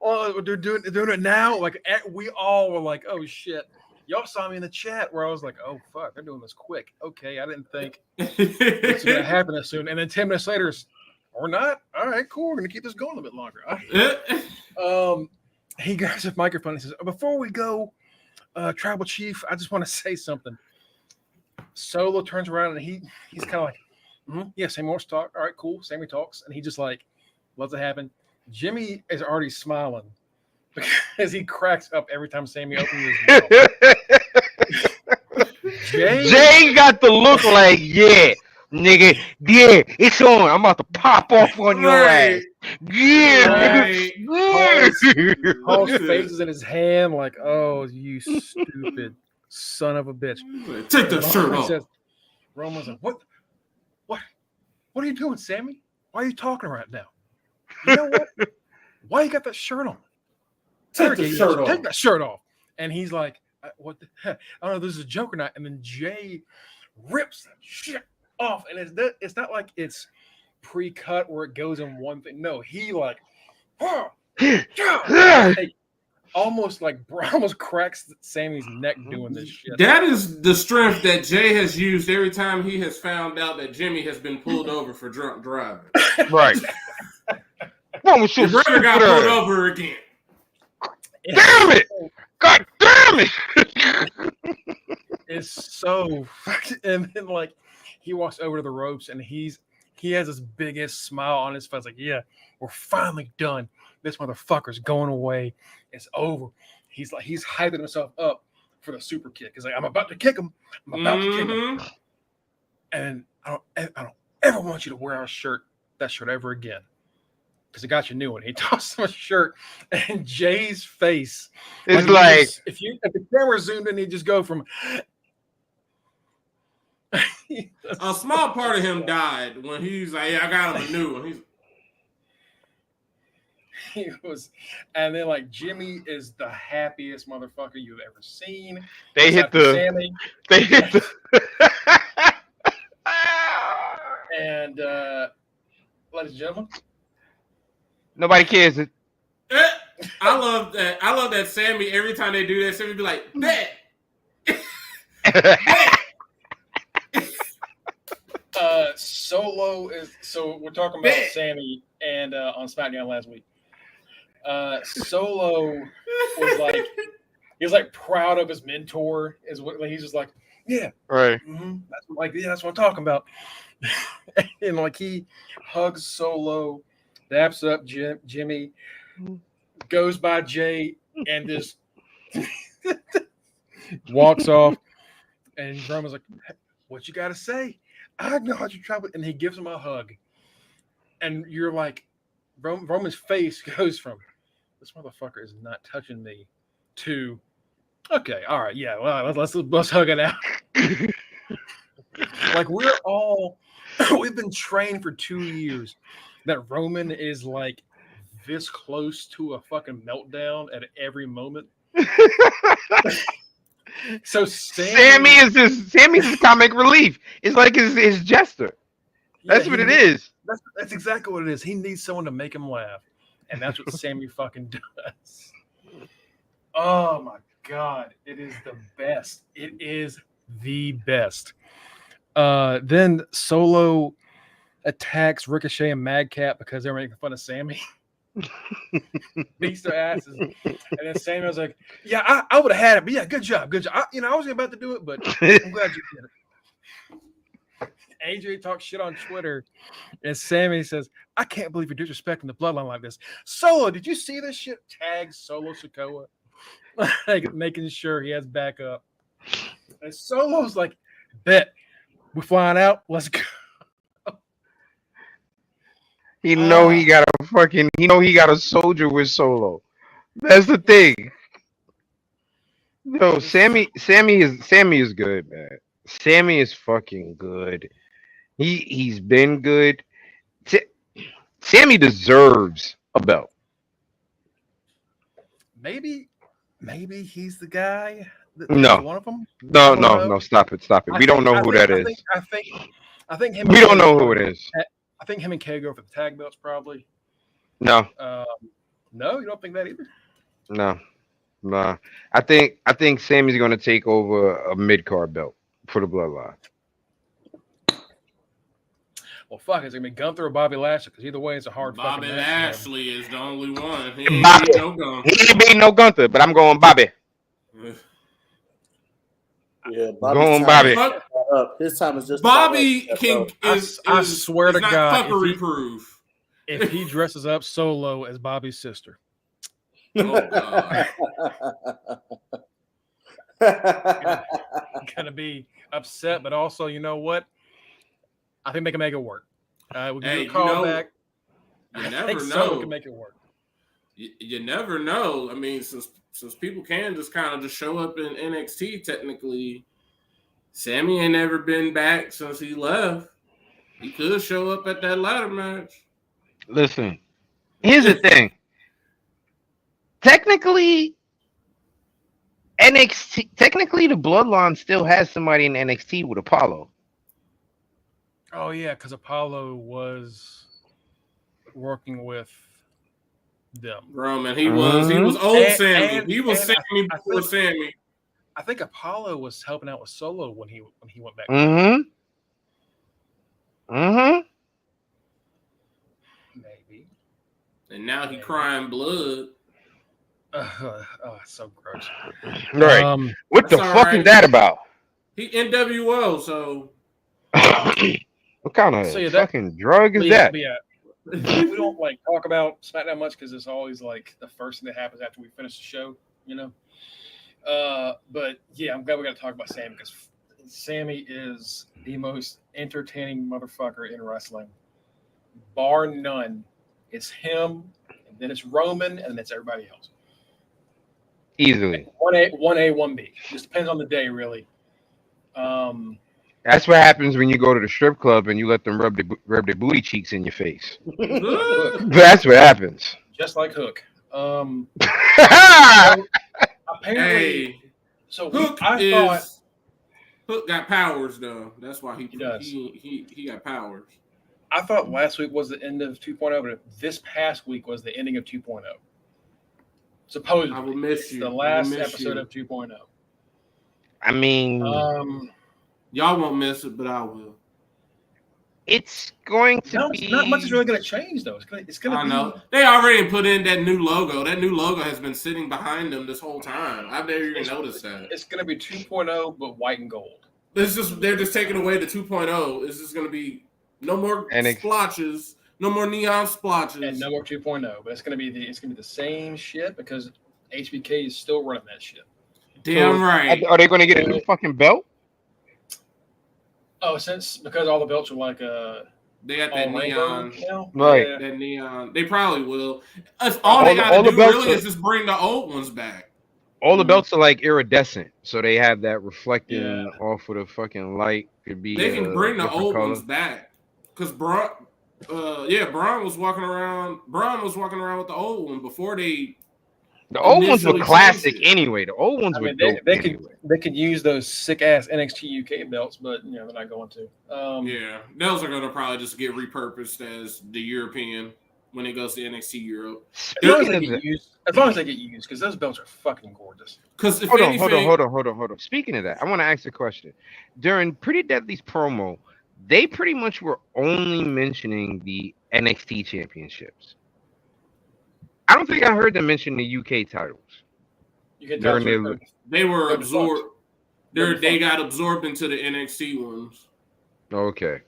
Oh, they're doing it now. Like, we all were like, oh shit. y'all saw me in the chat where I was like, oh, fuck, they're doing this quick. Okay, I didn't think it's going to happen as soon. And then 10 minutes later, or not. All right, cool. We're going to keep this going a bit longer. He grabs his microphone and says, before we go, Tribal Chief, I just want to say something. Solo turns around and he's kind of like, yeah, Sammy wants to talk. All right, cool. Sammy talks. And he just like, lets it happen. Jimmy is already smiling because he cracks up every time Sammy opens his mouth. Jay got the look like, yeah, nigga, yeah, it's on. I'm about to pop off on your ass. Yeah, nigga. Paul's face is in his hand like, oh, you stupid son of a bitch. Take the shirt off. Roman's like, what are you doing, Sammy? Why are you talking right now? You know what? Why you got that shirt on? Take that shirt off. And he's like, what the heck? I don't know if this is a joke or not. And then Jay rips that shit off. And it's not like it's pre-cut where it goes in one thing. No, he like, almost cracks Sammy's neck doing this shit. That is the strength that Jay has used every time he has found out that Jimmy has been pulled over for drunk driving. Right. McGregor got pulled over again. Damn it! God damn it! It's so fucking. And then like he walks over to the ropes and he has this biggest smile on his face, like, yeah, we're finally done. This motherfucker's going away. It's over. He's hyping himself up for the super kick. He's like, I'm about to kick him. I'm about to kick him. And I don't ever want you to wear that shirt ever again. Because I got you a new one. He tosses him a shirt, and Jay's face. It's like if the camera zoomed in, he'd just go from. A small part of him died when he's like, yeah, I got him a new one. He was, and then like Jimmy is the happiest motherfucker you've ever seen. They hit the. And ladies and gentlemen, nobody cares. I love that. I love that Sammy. Every time they do that, Sammy be like, bet. Solo is so we're talking about Sammy and on SmackDown last week. Solo was like he's like proud of his mentor. He's just like, yeah, right. That's what I'm talking about. And like he hugs Solo, daps up Jimmy, goes by Jay, and just walks off. And Roman's like, what you got to say? I acknowledge your trouble. And he gives him a hug. And you're like, Roman's face goes from, this motherfucker is not touching me, to, okay, all right, yeah, well, let's hug it out. Like, we've been trained for 2 years that Roman is like this close to a fucking meltdown at every moment. So Sammy's his comic relief. It's like his jester. That's what it is. That's exactly what it is. He needs someone to make him laugh, and that's what Sami fucking does. Oh my god, it is the best. It is the best. Then Solo attacks Ricochet and Madcap because they're making fun of Sami. Beats their asses, and then Sami was like, "Yeah, I would have had it, but yeah, good job." I was about to do it, but I'm glad you did it. AJ talks shit on Twitter, and Sami says, "I can't believe you're disrespecting the bloodline like this." Solo, did you see this shit? Tag Solo Sikoa, like making sure he has backup. And Solo's like, "Bet we're flying out. Let's go." He got a soldier with Solo. That's the thing. No, Sami is good, man. Sami is fucking good. He's been good. Sami deserves a belt. Maybe he's the guy. No, one of them. No. Stop it. We don't know who that is. I think him. We don't know who it is. I think him and Kay go for the tag belts, probably. No. No, you don't think that either? No. Nah. I think Sammy's gonna take over a mid card belt for the Bloodline. Well, fuck, it's gonna be Gunther or Bobby Lashley because either way, it's a hard Bobby fucking match. for him. Lashley is the only one. He ain't Bobby. beat no Gunther. He ain't beating no Gunther, but I'm going Bobby. Yeah, Going Bobby. Bobby. His time is just Bobby about can. I swear to not God, fuckery proof. If he dresses up solo as Bobby's sister, Oh God. I'm gonna be upset. But also, you know what? I think they can make it work. We can Hey, do a call back. You I never think know. Solo can make it work. You never know. I mean, since people can just kind of just show up in NXT, technically, Sammy ain't never been back since he left. He could show up at that ladder match. Listen, here's the thing. Technically, the Bloodline still has somebody in NXT with Apollo. Oh yeah, because Apollo was working with them. Roman, he was old Sammy. He was Sammy before Sammy. I think Apollo was helping out with Solo when he went back. Maybe. And now he crying blood. It's so gross. Right. What the fuck is that about? He NWO, so what kind of fucking drug is that? We don't like talk about SmackDown much because it's always like the first thing that happens after we finish the show, you know. But yeah, I'm glad we got to talk about Sammy because Sammy is the most entertaining motherfucker in wrestling, bar none. It's him, and then it's Roman, and then it's everybody else. Easily. 1A, 1B. Just depends on the day, really. That's what happens when you go to the strip club and you let them rub their booty cheeks in your face. That's what happens. Just like Hook. Apparently, hey, so Hook got powers though. That's why he does. He got powers. I thought last week was the end of 2.0, but this past week was the ending of 2.0. Supposedly, I will miss you. The last episode of 2.0. I mean, y'all won't miss it, but I will. It's going to be. Not much is really going to change, though. It's going to. I know they already put in that new logo. That new logo has been sitting behind them this whole time. I've never even noticed that. It's going to be 2.0, but white and gold. They're just taking away the 2.0. It's just going to be no more splotches. No more neon splotches. And no more 2.0, but it's gonna be the same shit because HBK is still running that shit. Damn right. Are they gonna get a new fucking belt? Oh, because all the belts are like they got that neon, right? Yeah. That neon. They probably will. All they gotta do really is just bring the old ones back. All the belts are like iridescent, so they have that reflecting off of the fucking light. Could be. They can bring the old ones back because Braun was walking around. Braun was walking around with the old one before they. The old ones were classic anyway. The old ones were dope. They could use those sick ass NXT UK belts, but they're not going to. Those are gonna probably just get repurposed as the European when it goes to NXT Europe. As long as they get used, because those belts are fucking gorgeous. Because hold on. Speaking of that, I want to ask a question. During Pretty Deadly's promo, they pretty much were only mentioning the NXT championships. I don't think I heard them mention the UK titles. They were absorbed. They got absorbed into the NXT ones. Okay.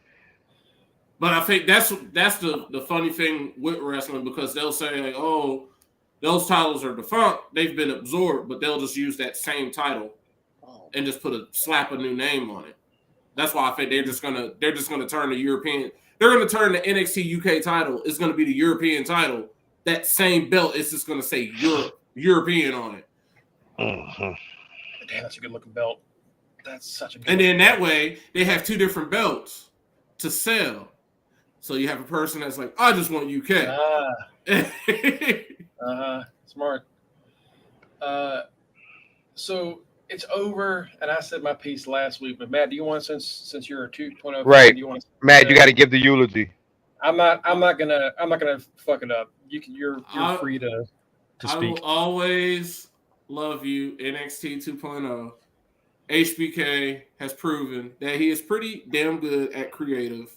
But I think that's the funny thing with wrestling because they'll say like, oh, those titles are defunct. They've been absorbed, but they'll just use that same title and just slap a new name on it. That's why I think they're just gonna turn the European. They're gonna turn the NXT UK title. It's gonna be the European title. That same belt. It's just gonna say European on it. Damn, that's a good looking belt. That's such a good. And then that way they have two different belts to sell. So you have a person that's like, I just want UK. Smart. So it's over, and I said my piece last week. But Matt, do you want since you're a 2.0? Right. Matt, you got to give the eulogy. I'm not gonna fuck it up. You're free to speak. I will always love you, NXT 2.0. HBK has proven that he is pretty damn good at creative,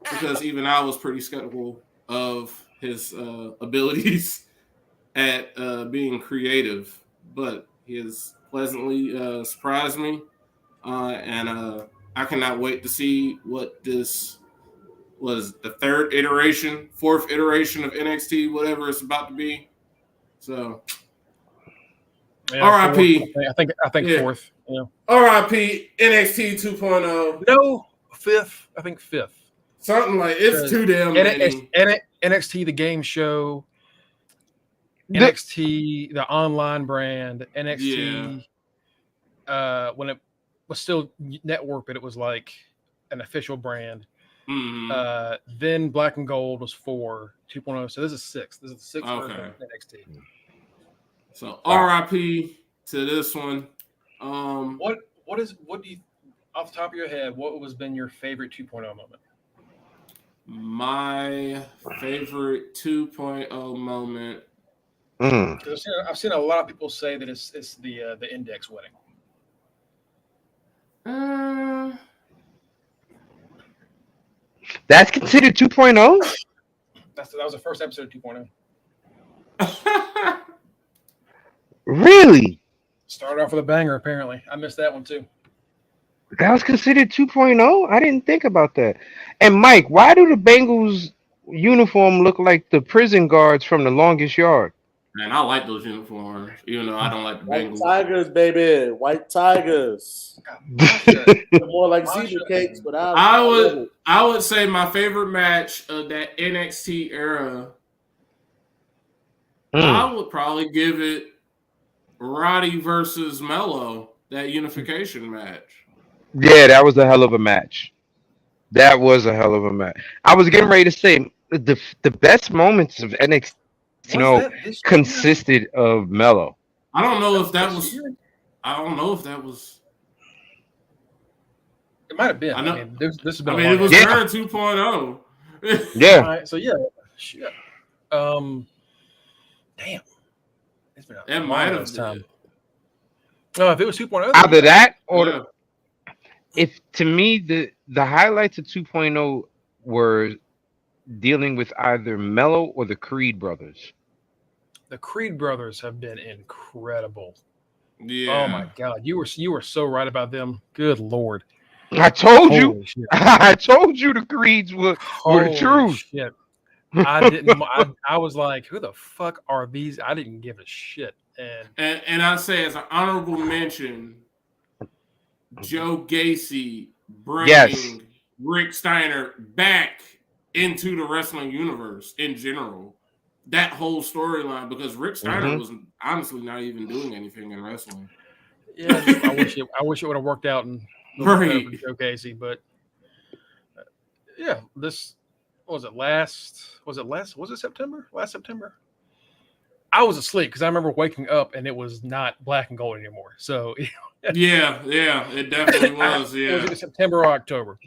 because even I was pretty skeptical of his abilities at being creative, but he has pleasantly surprised me, and I cannot wait to see what this was, the fourth iteration of NXT, whatever it's about to be. So, R.I.P. I think fourth. Yeah. R.I.P. NXT 2.0. No, fifth. I think fifth. Something like it's too damn many. NXT, the game show. NXT, the online brand. NXT, when it was still network, but it was like an official brand. Mm-hmm. Then Black and Gold was 4, 2.0. So this is 6. This is the sixth version of NXT. So R.I.P. to this one. What do you, off the top of your head, what has been your favorite 2.0 moment? My favorite 2.0 moment. I've seen a lot of people say that it's the Index wedding. That's considered 2.0? That was the first episode of 2.0. Really? Started off with a banger, apparently. I missed that one too. That was considered 2.0? I didn't think about that. And Mike, why do the Bengals uniform look like the prison guards from The Longest Yard? Man, I like those uniforms, even though I don't like the Bengals. White Tigers, baby. White Tigers. More like zebra cakes, but I would say my favorite match of that NXT era, I would probably give it Roddy versus Mello, that unification match. Yeah, that was a hell of a match. That was a hell of a match. I was getting ready to say the best moments of NXT, consisted of Mello. I don't know if that was. I don't know if that was. It might have been. I know. I mean, this has been. It was Turn 2.0. Yeah. Right, so yeah, shit. Damn. It's been that might have time. No, if it was 2.0, either that or if to me the highlights of 2.0 were dealing with either Mello or the Creed brothers. The Creed brothers have been incredible. Yeah. Oh my God, you were so right about them. Good Lord. I told you. I told you the Creeds were the truth. Shit. I didn't. I was like, who the fuck are these? I didn't give a shit. And I say as an honorable mention, Joe Gacy bringing Rick Steiner back into the wrestling universe in general. That whole storyline, because Rick Steiner was honestly not even doing anything in wrestling. Yeah, I wish it would have worked out and for Joe Gacy, but yeah, this was it September? Last September? I was asleep because I remember waking up and it was not Black and Gold anymore. So yeah, it definitely was. Yeah, it was either September or October.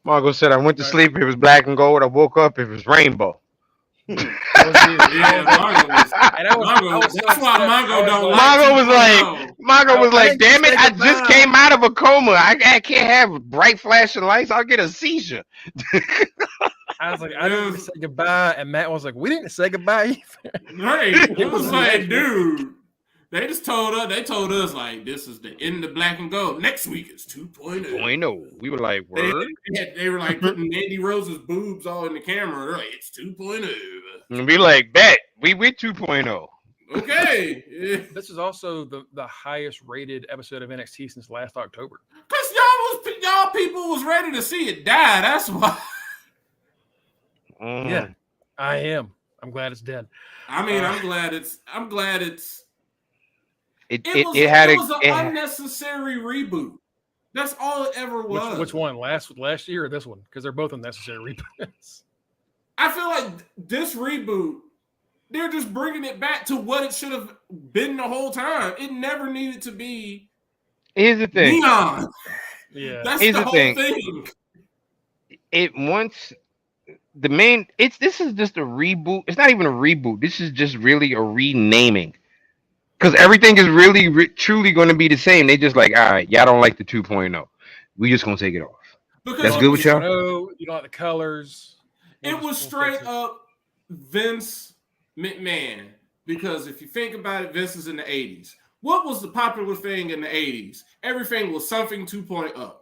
Margo said, I went to sleep, it was Black and Gold. I woke up, it was Rainbow. That's why Mongo don't like. Mongo was like, damn it, I just came out of a coma. I can't have bright flashing lights. I'll get a seizure. I was like, I didn't say goodbye, and Matt was like, we didn't say goodbye either. Right. It was like, dude, they told us like, this is the end of Black and Gold. Next week is 2.0. We were like, word? They were like putting Mandy Rose's boobs all in the camera. They're like, it's 2.0. And we like, bet. We with 2.0. Okay. Yeah. This is also the highest rated episode of NXT since last October. Because y'all people was ready to see it die. That's why. Yeah, I am. I'm glad it's dead. I mean, I'm glad it's. It was an unnecessary reboot. That's all it ever was. Which one? Last year or this one? Because they're both unnecessary reboots. I feel like this reboot, they're just bringing it back to what it should have been the whole time. It never needed to be. Here's the thing. Neon. Yeah. That's the whole thing. It once this is just a reboot. It's not even a reboot. This is just really a renaming. Because everything is really truly going to be the same. They just like, all right, y'all don't like the 2.0. We just gonna take it off. Because That's good with y'all. You don't like the colors. It was straight up Vince McMahon. Because if you think about it, Vince is in the 80s. What was the popular thing in the 80s? Everything was something 2.0.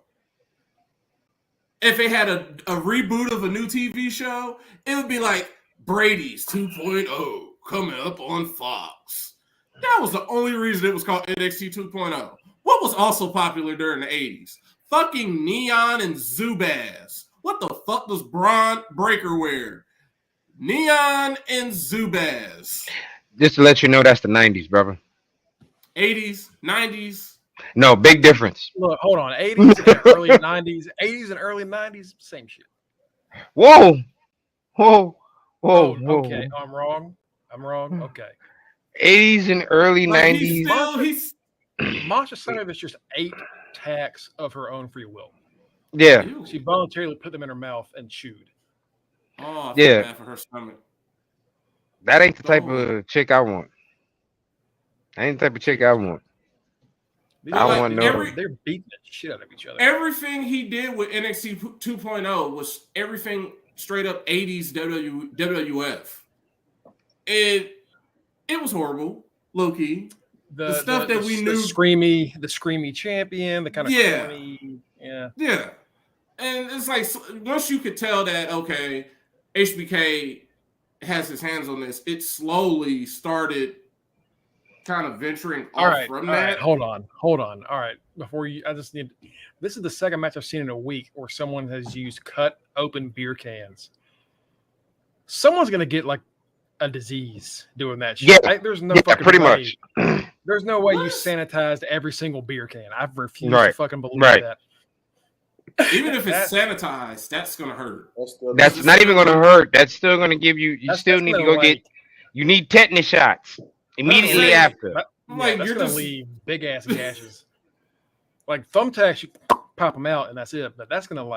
If they had a reboot of a new TV show, it would be like Brady's 2.0 coming up on Fox. That was the only reason it was called NXT 2.0. What was also popular during the 80s? Fucking Neon and Zubaz. What the fuck does Braun Breaker wear? Neon and Zubaz. Just to let you know, that's the 90s, brother. 80s, 90s. No, big difference. Look, hold on. 80s and early 90s. 80s and early 90s, same shit. Whoa. Okay, I'm wrong. Okay. 80s and early 90s. Masha said there's just 8 tacks of her own free will. Yeah. She voluntarily put them in her mouth and chewed. Oh, I feel Yeah. bad for her stomach. That ain't the type of chick I want. That ain't the type of chick I want. I want no. They're beating the shit out of each other. Everything he did with NXT 2.0 was everything straight up 80s WWF. It was horrible, low key. The stuff that we knew, the screamy champion, the kind of corny, yeah. And it's like once you could tell that okay, HBK has his hands on this, it slowly started kind of venturing off from that. Hold on. All right, this is the second match I've seen in a week where someone has used cut open beer cans. Someone's gonna get like a disease doing that shit. Yeah, there's no fucking pretty way. much. There's no way you sanitized every single beer can. I've refused to fucking believe that. Even if it's sanitized, that's gonna hurt. That's not even gonna hurt. That's still gonna give you. You still need to go get. You need tetanus shots immediately after. That's gonna leave big ass gashes. Like thumbtacks, you pop them out and that's it. But that's gonna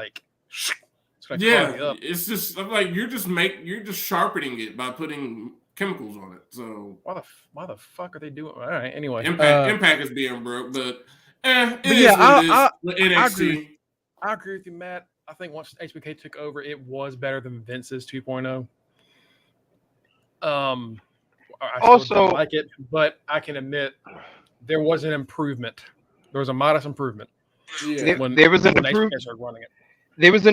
it's just I'm like you're just sharpening it by putting chemicals on it. So why the fuck are they doing? All right, anyway, Impact is being broke, but I NXT. I agree with you, Matt. I think once HBK took over, it was better than Vince's 2.0. I also don't like it, but I can admit there was an improvement. There was a modest improvement. Yeah. There was an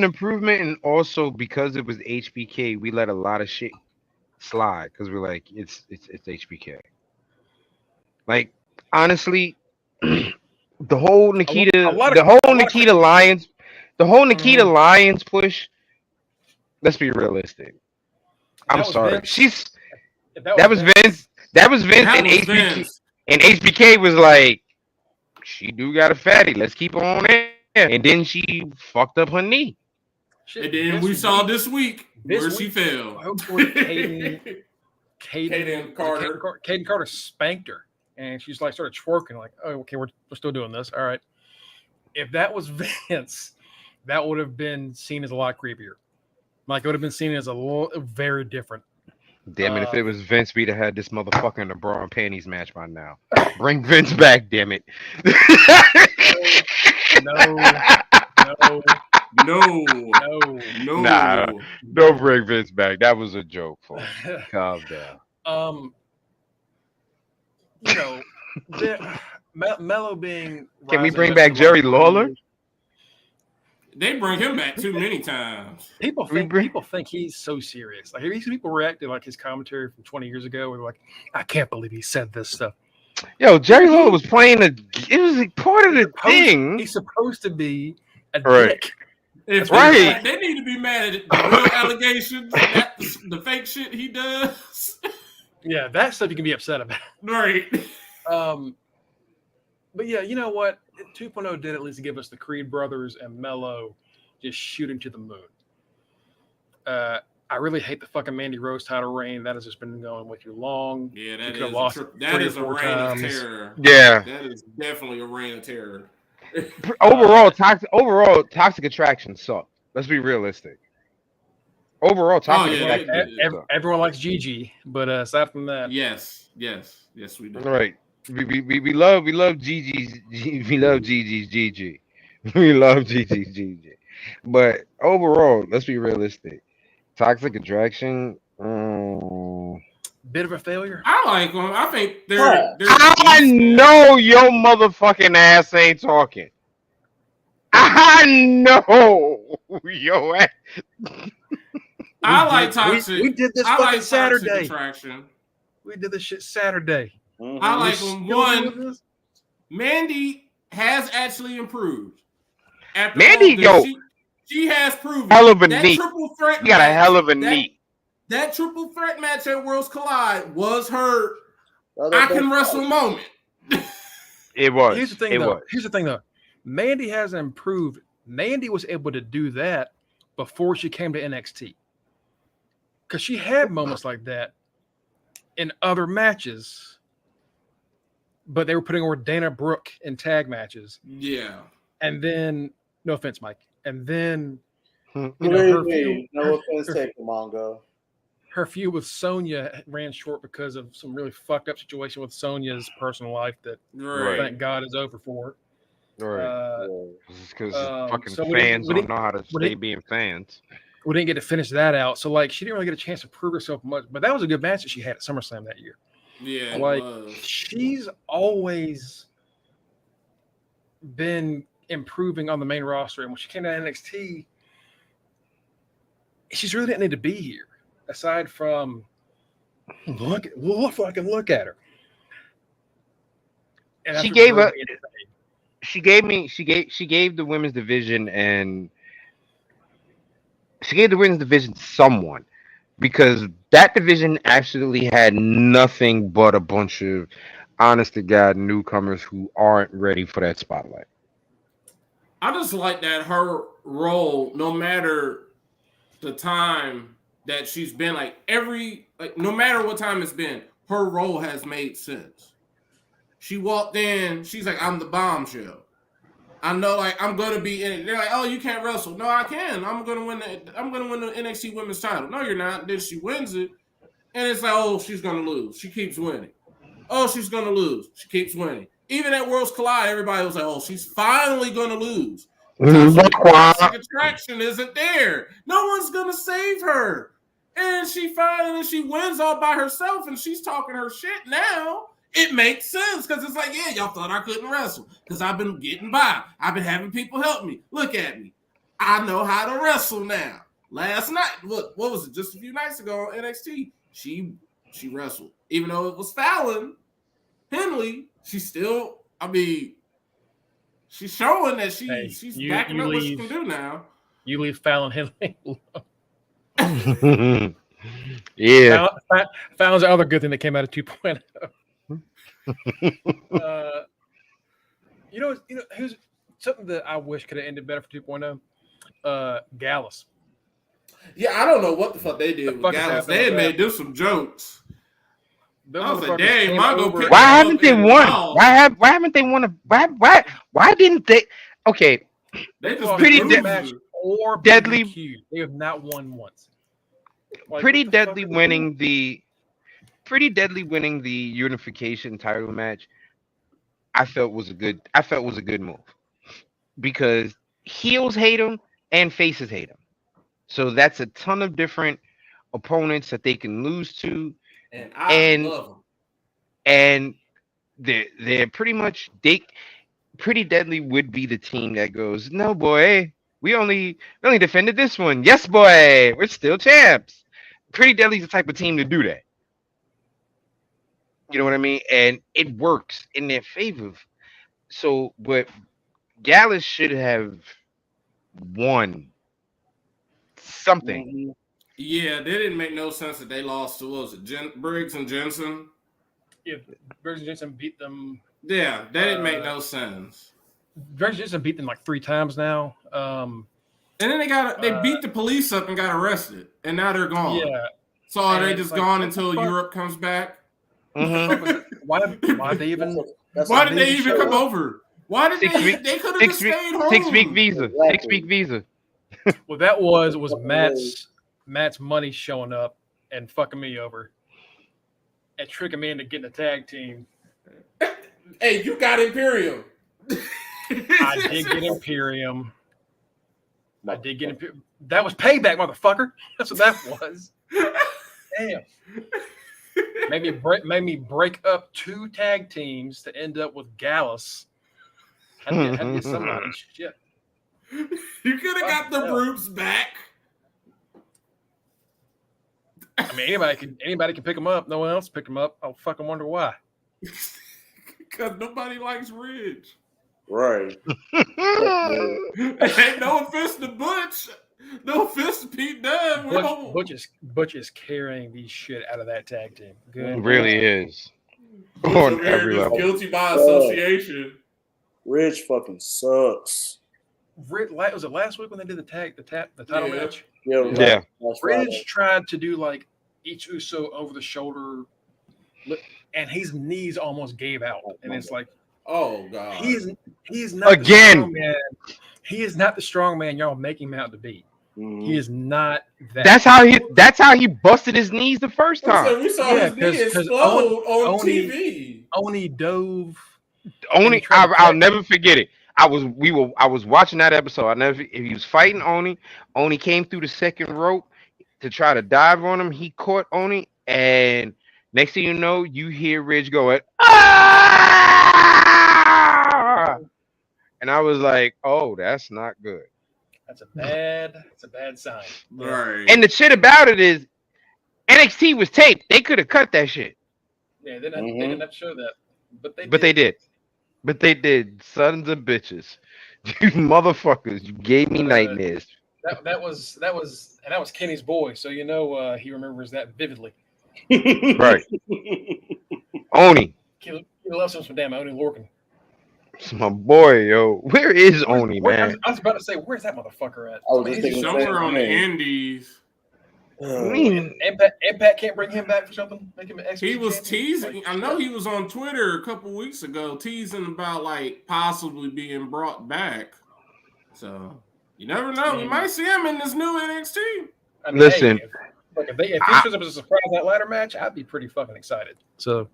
improvement, and also because it was HBK, we let a lot of shit slide because we're like, it's HBK. Like honestly, the whole Nikita Lyons push. Let's be realistic. I'm sorry. That was Vince. That was Vince, and HBK. And HBK was like, she do got a fatty. Let's keep her on it. And then she fucked up her knee. And then we saw this week where she fell. Caden Carter spanked her, and she's like started twerking. Like, oh, okay, we're still doing this. All right. If that was Vince, that would have been seen as a lot creepier. Like it would have been seen as very different. Damn it! If it was Vince, we'd have had this motherfucker in the bra and panties match by now. Bring Vince back, damn it! No. Nah, don't bring Vince back. That was a joke, folks. Calm down. Mello being. Can we bring back Jerry Lawler? They bring him back too many times. People think he's so serious. Like these people reacted like his commentary from 20 years ago. We were like, I can't believe he said this stuff. Yo, Jerry Lawler was playing it was like part of the thing. He's supposed to be a dick. That's right. They need to be mad at the real allegations, the fake shit he does. Yeah, that stuff you can be upset about. Right. But yeah, you know what? 2.0 did at least give us the Creed brothers and Mello just shooting to the moon. I really hate the fucking Mandy Rose title reign. That has just been going way too long. Yeah, that is a reign of terror. Yeah, that is definitely a reign of terror. Overall, toxic attraction sucked. Let's be realistic. overall, topic Oh, is yeah, like Everyone likes Gigi, but aside from that, yes, we do. right. We love Gigi's we love Gigi's Gigi. We love Gigi's Gigi. But overall, let's be realistic. Toxic Attraction. bit of a failure. I like them. I think they're. I know your motherfucking ass ain't talking. I know your ass. I like Toxic. We did this I fucking like Saturday. Toxic Attraction. We did this shit Saturday. Mhm. I like them. One, Mandy has actually improved. After Mandy, all this, she has proven hell of a that knee. triple threat. You got a hell of a that, knee. That triple threat match at Worlds Collide was her I can wrestle moment. It was. Here's the thing though. Mandy has improved. Mandy was able to do that before she came to NXT. Because she had moments like that in other matches, but they were putting over Dana Brooke in tag matches. Yeah. And then, no offense, Mike. And then, no offense, take the Mongo. Her feud with Sonya ran short because of some really fucked up situation with Sonya's personal life that thank God is over for. Right. Because fucking so fans don't know how to stay being fans. We didn't get to finish that out. So, like, she didn't really get a chance to prove herself much. But that was a good match that she had at SummerSlam that year. Yeah. Like, she's always been improving on the main roster. And when she came to NXT, she's really didn't need to be here. Aside from look at her. And She gave the women's division someone, because that division actually had nothing but a bunch of honest to God newcomers who aren't ready for that spotlight. I just like that her role, no matter the time that she's been, no matter what time it's been, her role has made sense. She walked in, she's like, I'm the bombshell. I know, like, I'm gonna be in it. They're like, oh, you can't wrestle. No, I can. I'm gonna win the NXT Women's title. No, you're not. Then she wins it, and it's like, oh, she's gonna lose. She keeps winning. Oh, she's gonna lose. She keeps winning. Even at Worlds Collide, everybody was like, oh, she's finally gonna lose. Toxic Attraction isn't there. No one's gonna save her. And she wins all by herself, and she's talking her shit now. It makes sense because it's like, yeah, y'all thought I couldn't wrestle because I've been getting by. I've been having people help me. Look at me. I know how to wrestle now. Last night, what was it? Just a few nights ago on NXT, she wrestled. Even though it was Fallon Henley, she's still, she's showing that she's backing up what she can do now. You leave Fallon Henley alone. Yeah. Fallon's the other good thing that came out of 2.0. Here's something that I wish could have ended better for 2.0. Gallus. Yeah, I don't know what the fuck they did with Gallus. They had made them some jokes. I was like, dang, Mongo. Why haven't they won? Why haven't they won? Why didn't they? Okay, they just pretty deadly. They have not won once. Like, Pretty Deadly winning the unification title match, I felt was a good move, because heels hate him and faces hate him. So that's a ton of different opponents that they can lose to, and I love them. And they're pretty much Pretty Deadly would be the team that goes, no boy, we only defended this one. Yes boy, we're still champs. Pretty Deadly's the type of team to do that. You know what I mean? And it works in their favor. So, but Gallus should have won something. Mm-hmm. Yeah, that didn't make no sense that they lost to, what was it, Briggs and Jensen? Yeah, Briggs and Jensen beat them. Yeah, that didn't make no sense. Briggs and Jensen beat them like 3 times now. And then they beat the police up and got arrested, and now they're gone. Yeah. So are they just gone until Europe comes back? Mm-hmm. Why did they even come over? Why did they could have just stayed home? 6-week visa. Exactly. 6-week visa. Well, that was Matt's Matt's money showing up and fucking me over and tricking me into getting a tag team. Hey, you got Imperium. I did get Imperium. I did get Imperium. That was payback, motherfucker. That's what that was. Damn. Made me break up 2 tag teams to end up with Gallus. Had to get somebody. Shit. You could have got the Brutes back. I mean, anybody can pick them up. No one else picked them up. I'll fucking wonder why. Because nobody likes Ridge. Right. Hey, no offense to Butch. No offense to Pete Dunne. Butch is carrying the shit out of that tag team. Good. It really is. Butch On every level. Guilty by association. Ridge fucking sucks. Was it last week when they did the title match? Yeah. Ridge tried to do like each Uso over the shoulder, and his knees almost gave out. And it's like, oh god, he's not again. The strong man. He is not the strong man y'all make him out to be. Mm-hmm. He is not that. That's how he busted his knees the first time. We saw his knee explode on TV. Oni dove. I'll never forget it. I was watching that episode. He was fighting Oni. Oni came through the second rope to try to dive on him. He caught Oni, and next thing you know, you hear Ridge going, "Ah!" And I was like, "Oh, that's not good." That's a bad sign. Right. And the shit about it is, NXT was taped. They could have cut that shit. Yeah, they didn't have to show that, but they did. But they did, sons of bitches. You motherfuckers, you gave me nightmares. That was Kenny's boy, so he remembers that vividly. Right. Oni. He loves him some damn Oni Lorcan. It's my boy, yo. Where is Oni, man? I was about to say, where's that motherfucker at? He's somewhere on the Indies. Impact can't bring him back for something. Make him an he was teasing. I know he was on Twitter a couple weeks ago teasing about like possibly being brought back. So you never know. We might see him in this new NXT. I mean, listen, if he shows up as a surprise in that ladder match, I'd be pretty fucking excited. So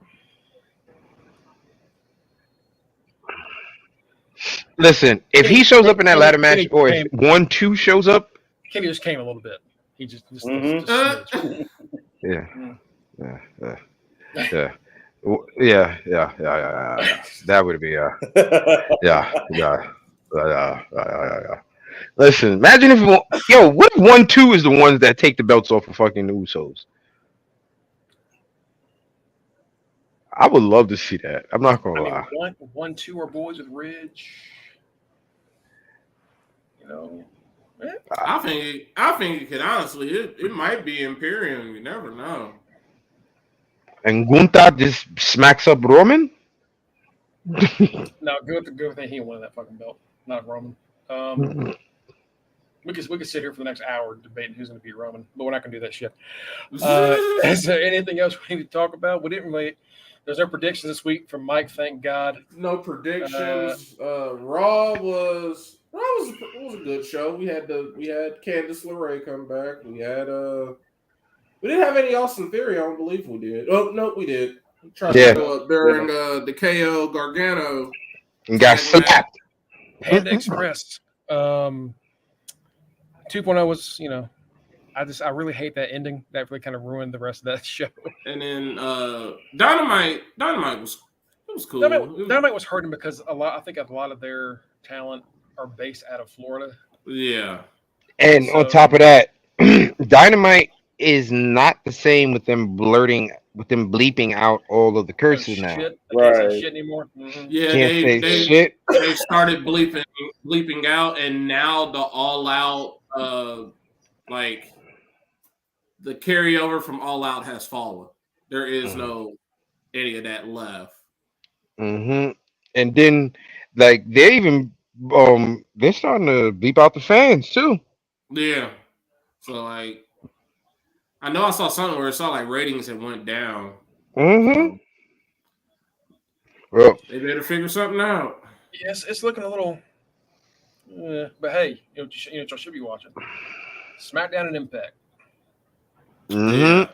listen, if he shows up in that ladder match, or if 1-2 shows up, Kenny just came a little bit. He just yeah. That would be yeah. Listen, imagine if what if 1-2 is the ones that take the belts off of fucking Usos? I would love to see that. I'm not gonna lie. 1-2 are boys with Ridge. I think it could honestly. It might be Imperium. You never know. And Gunther just smacks up Roman. No, good thing he won that fucking belt, not Roman. We could sit here for the next hour debating who's going to beat Roman, but we're not going to do that shit. Is there anything else we need to talk about? We didn't really. There's no predictions this week from Mike. Thank God. No predictions. Raw was a good show. We had Candice LeRae come back. We didn't have any Austin Theory. I don't believe we did. Oh no, we did. Tried to go up during the KO Gargano and got slapped. Panda Express 2.0 was I really hate that ending. That really kind of ruined the rest of that show. And then Dynamite was cool. Dynamite was hurting because I think a lot of their talent are based out of Florida. Yeah. And on top of that, Dynamite is not the same with them bleeping out all of the curses now. They can't say shit anymore. Mm-hmm. Yeah, they started bleeping out, and now the all out like the carryover from All Out has fallen. There is no any of that left. Mm-hmm. And then like they're starting to bleep out the fans too. Yeah. So like I know I saw something where it saw like ratings had went down. Mm-hmm. Well, they better figure something out. Yes, it's looking a little. But hey, you know what you should be watching? SmackDown and Impact. Mm-hmm. Yeah.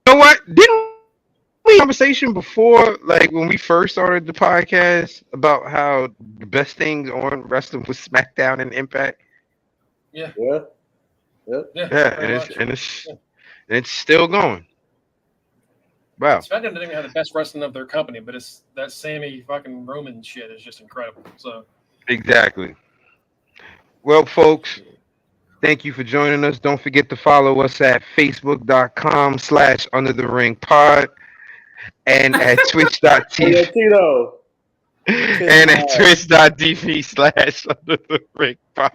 You know what? Didn't we have a conversation before, like when we first started the podcast, about how the best things on wrestling was SmackDown and Impact? Yeah, Yeah. yeah, Yeah, very much. and it's still going. Wow. SmackDown didn't even have the best wrestling of their company, but it's that Sammy fucking Roman shit is just incredible. So Exactly. Well, folks, thank you for joining us. Don't forget to follow us at facebook.com/undertheringpod and at Hey, yo, twitch.tv Tito. Kiss and my at ass. twitch.tv/undertheringpod.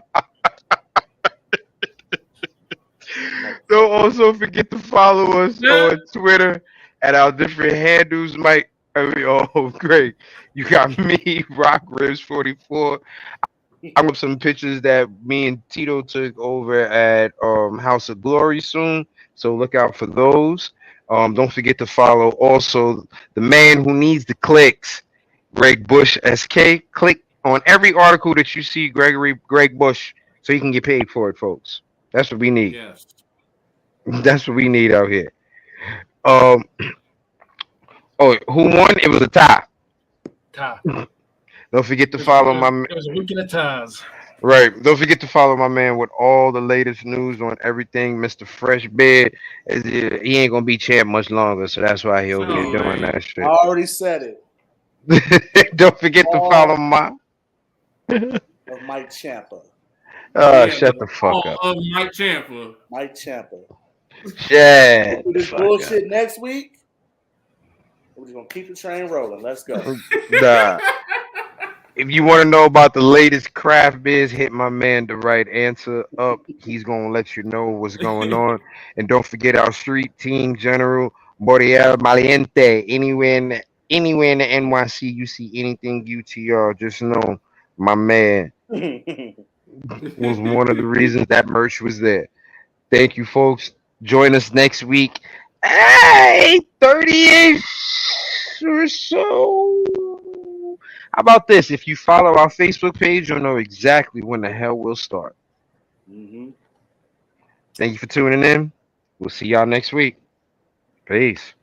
Don't also forget to follow us on Twitter at our different handles. Mike, oh, great. You got me, Rock Ribs 44. I'm up some pictures that me and Tito took over at House of Glory soon, so look out for those. Don't forget to follow also the man who needs the clicks, Greg Bush SK. Click on every article that you see Greg Bush, so you can get paid for it, folks. That's what we need. Yes. That's what we need out here. Um, oh, who won? It was a tie. tie. Don't forget to follow my It was a weekend of ties. right. Don't forget to follow my man with all the latest news on everything, Mr. Fresh Bed. He ain't gonna be champ much longer, so that's why he'll be Oh, doing man. that I shit. already said it. Don't forget to follow my. Of Mike Ciampa. Shut the fuck up. Of Mike Ciampa. Mike Ciampa. Shut Do the this fuck bullshit next week. We're just gonna keep the train rolling. Let's go. up. Nah. If you want to know about the latest craft biz, hit my man the right answer up. He's gonna let you know what's going on. And don't forget our street team general, Moriel Maliente. Anywhere in the NYC you see anything UTR, just know my man was one of the reasons that merch was there. Thank you, folks. Join us next week. 8:38 or so. How about this? If you follow our Facebook page, you'll know exactly when the hell we'll start. Mm-hmm. Thank you for tuning in. We'll see y'all next week. Peace.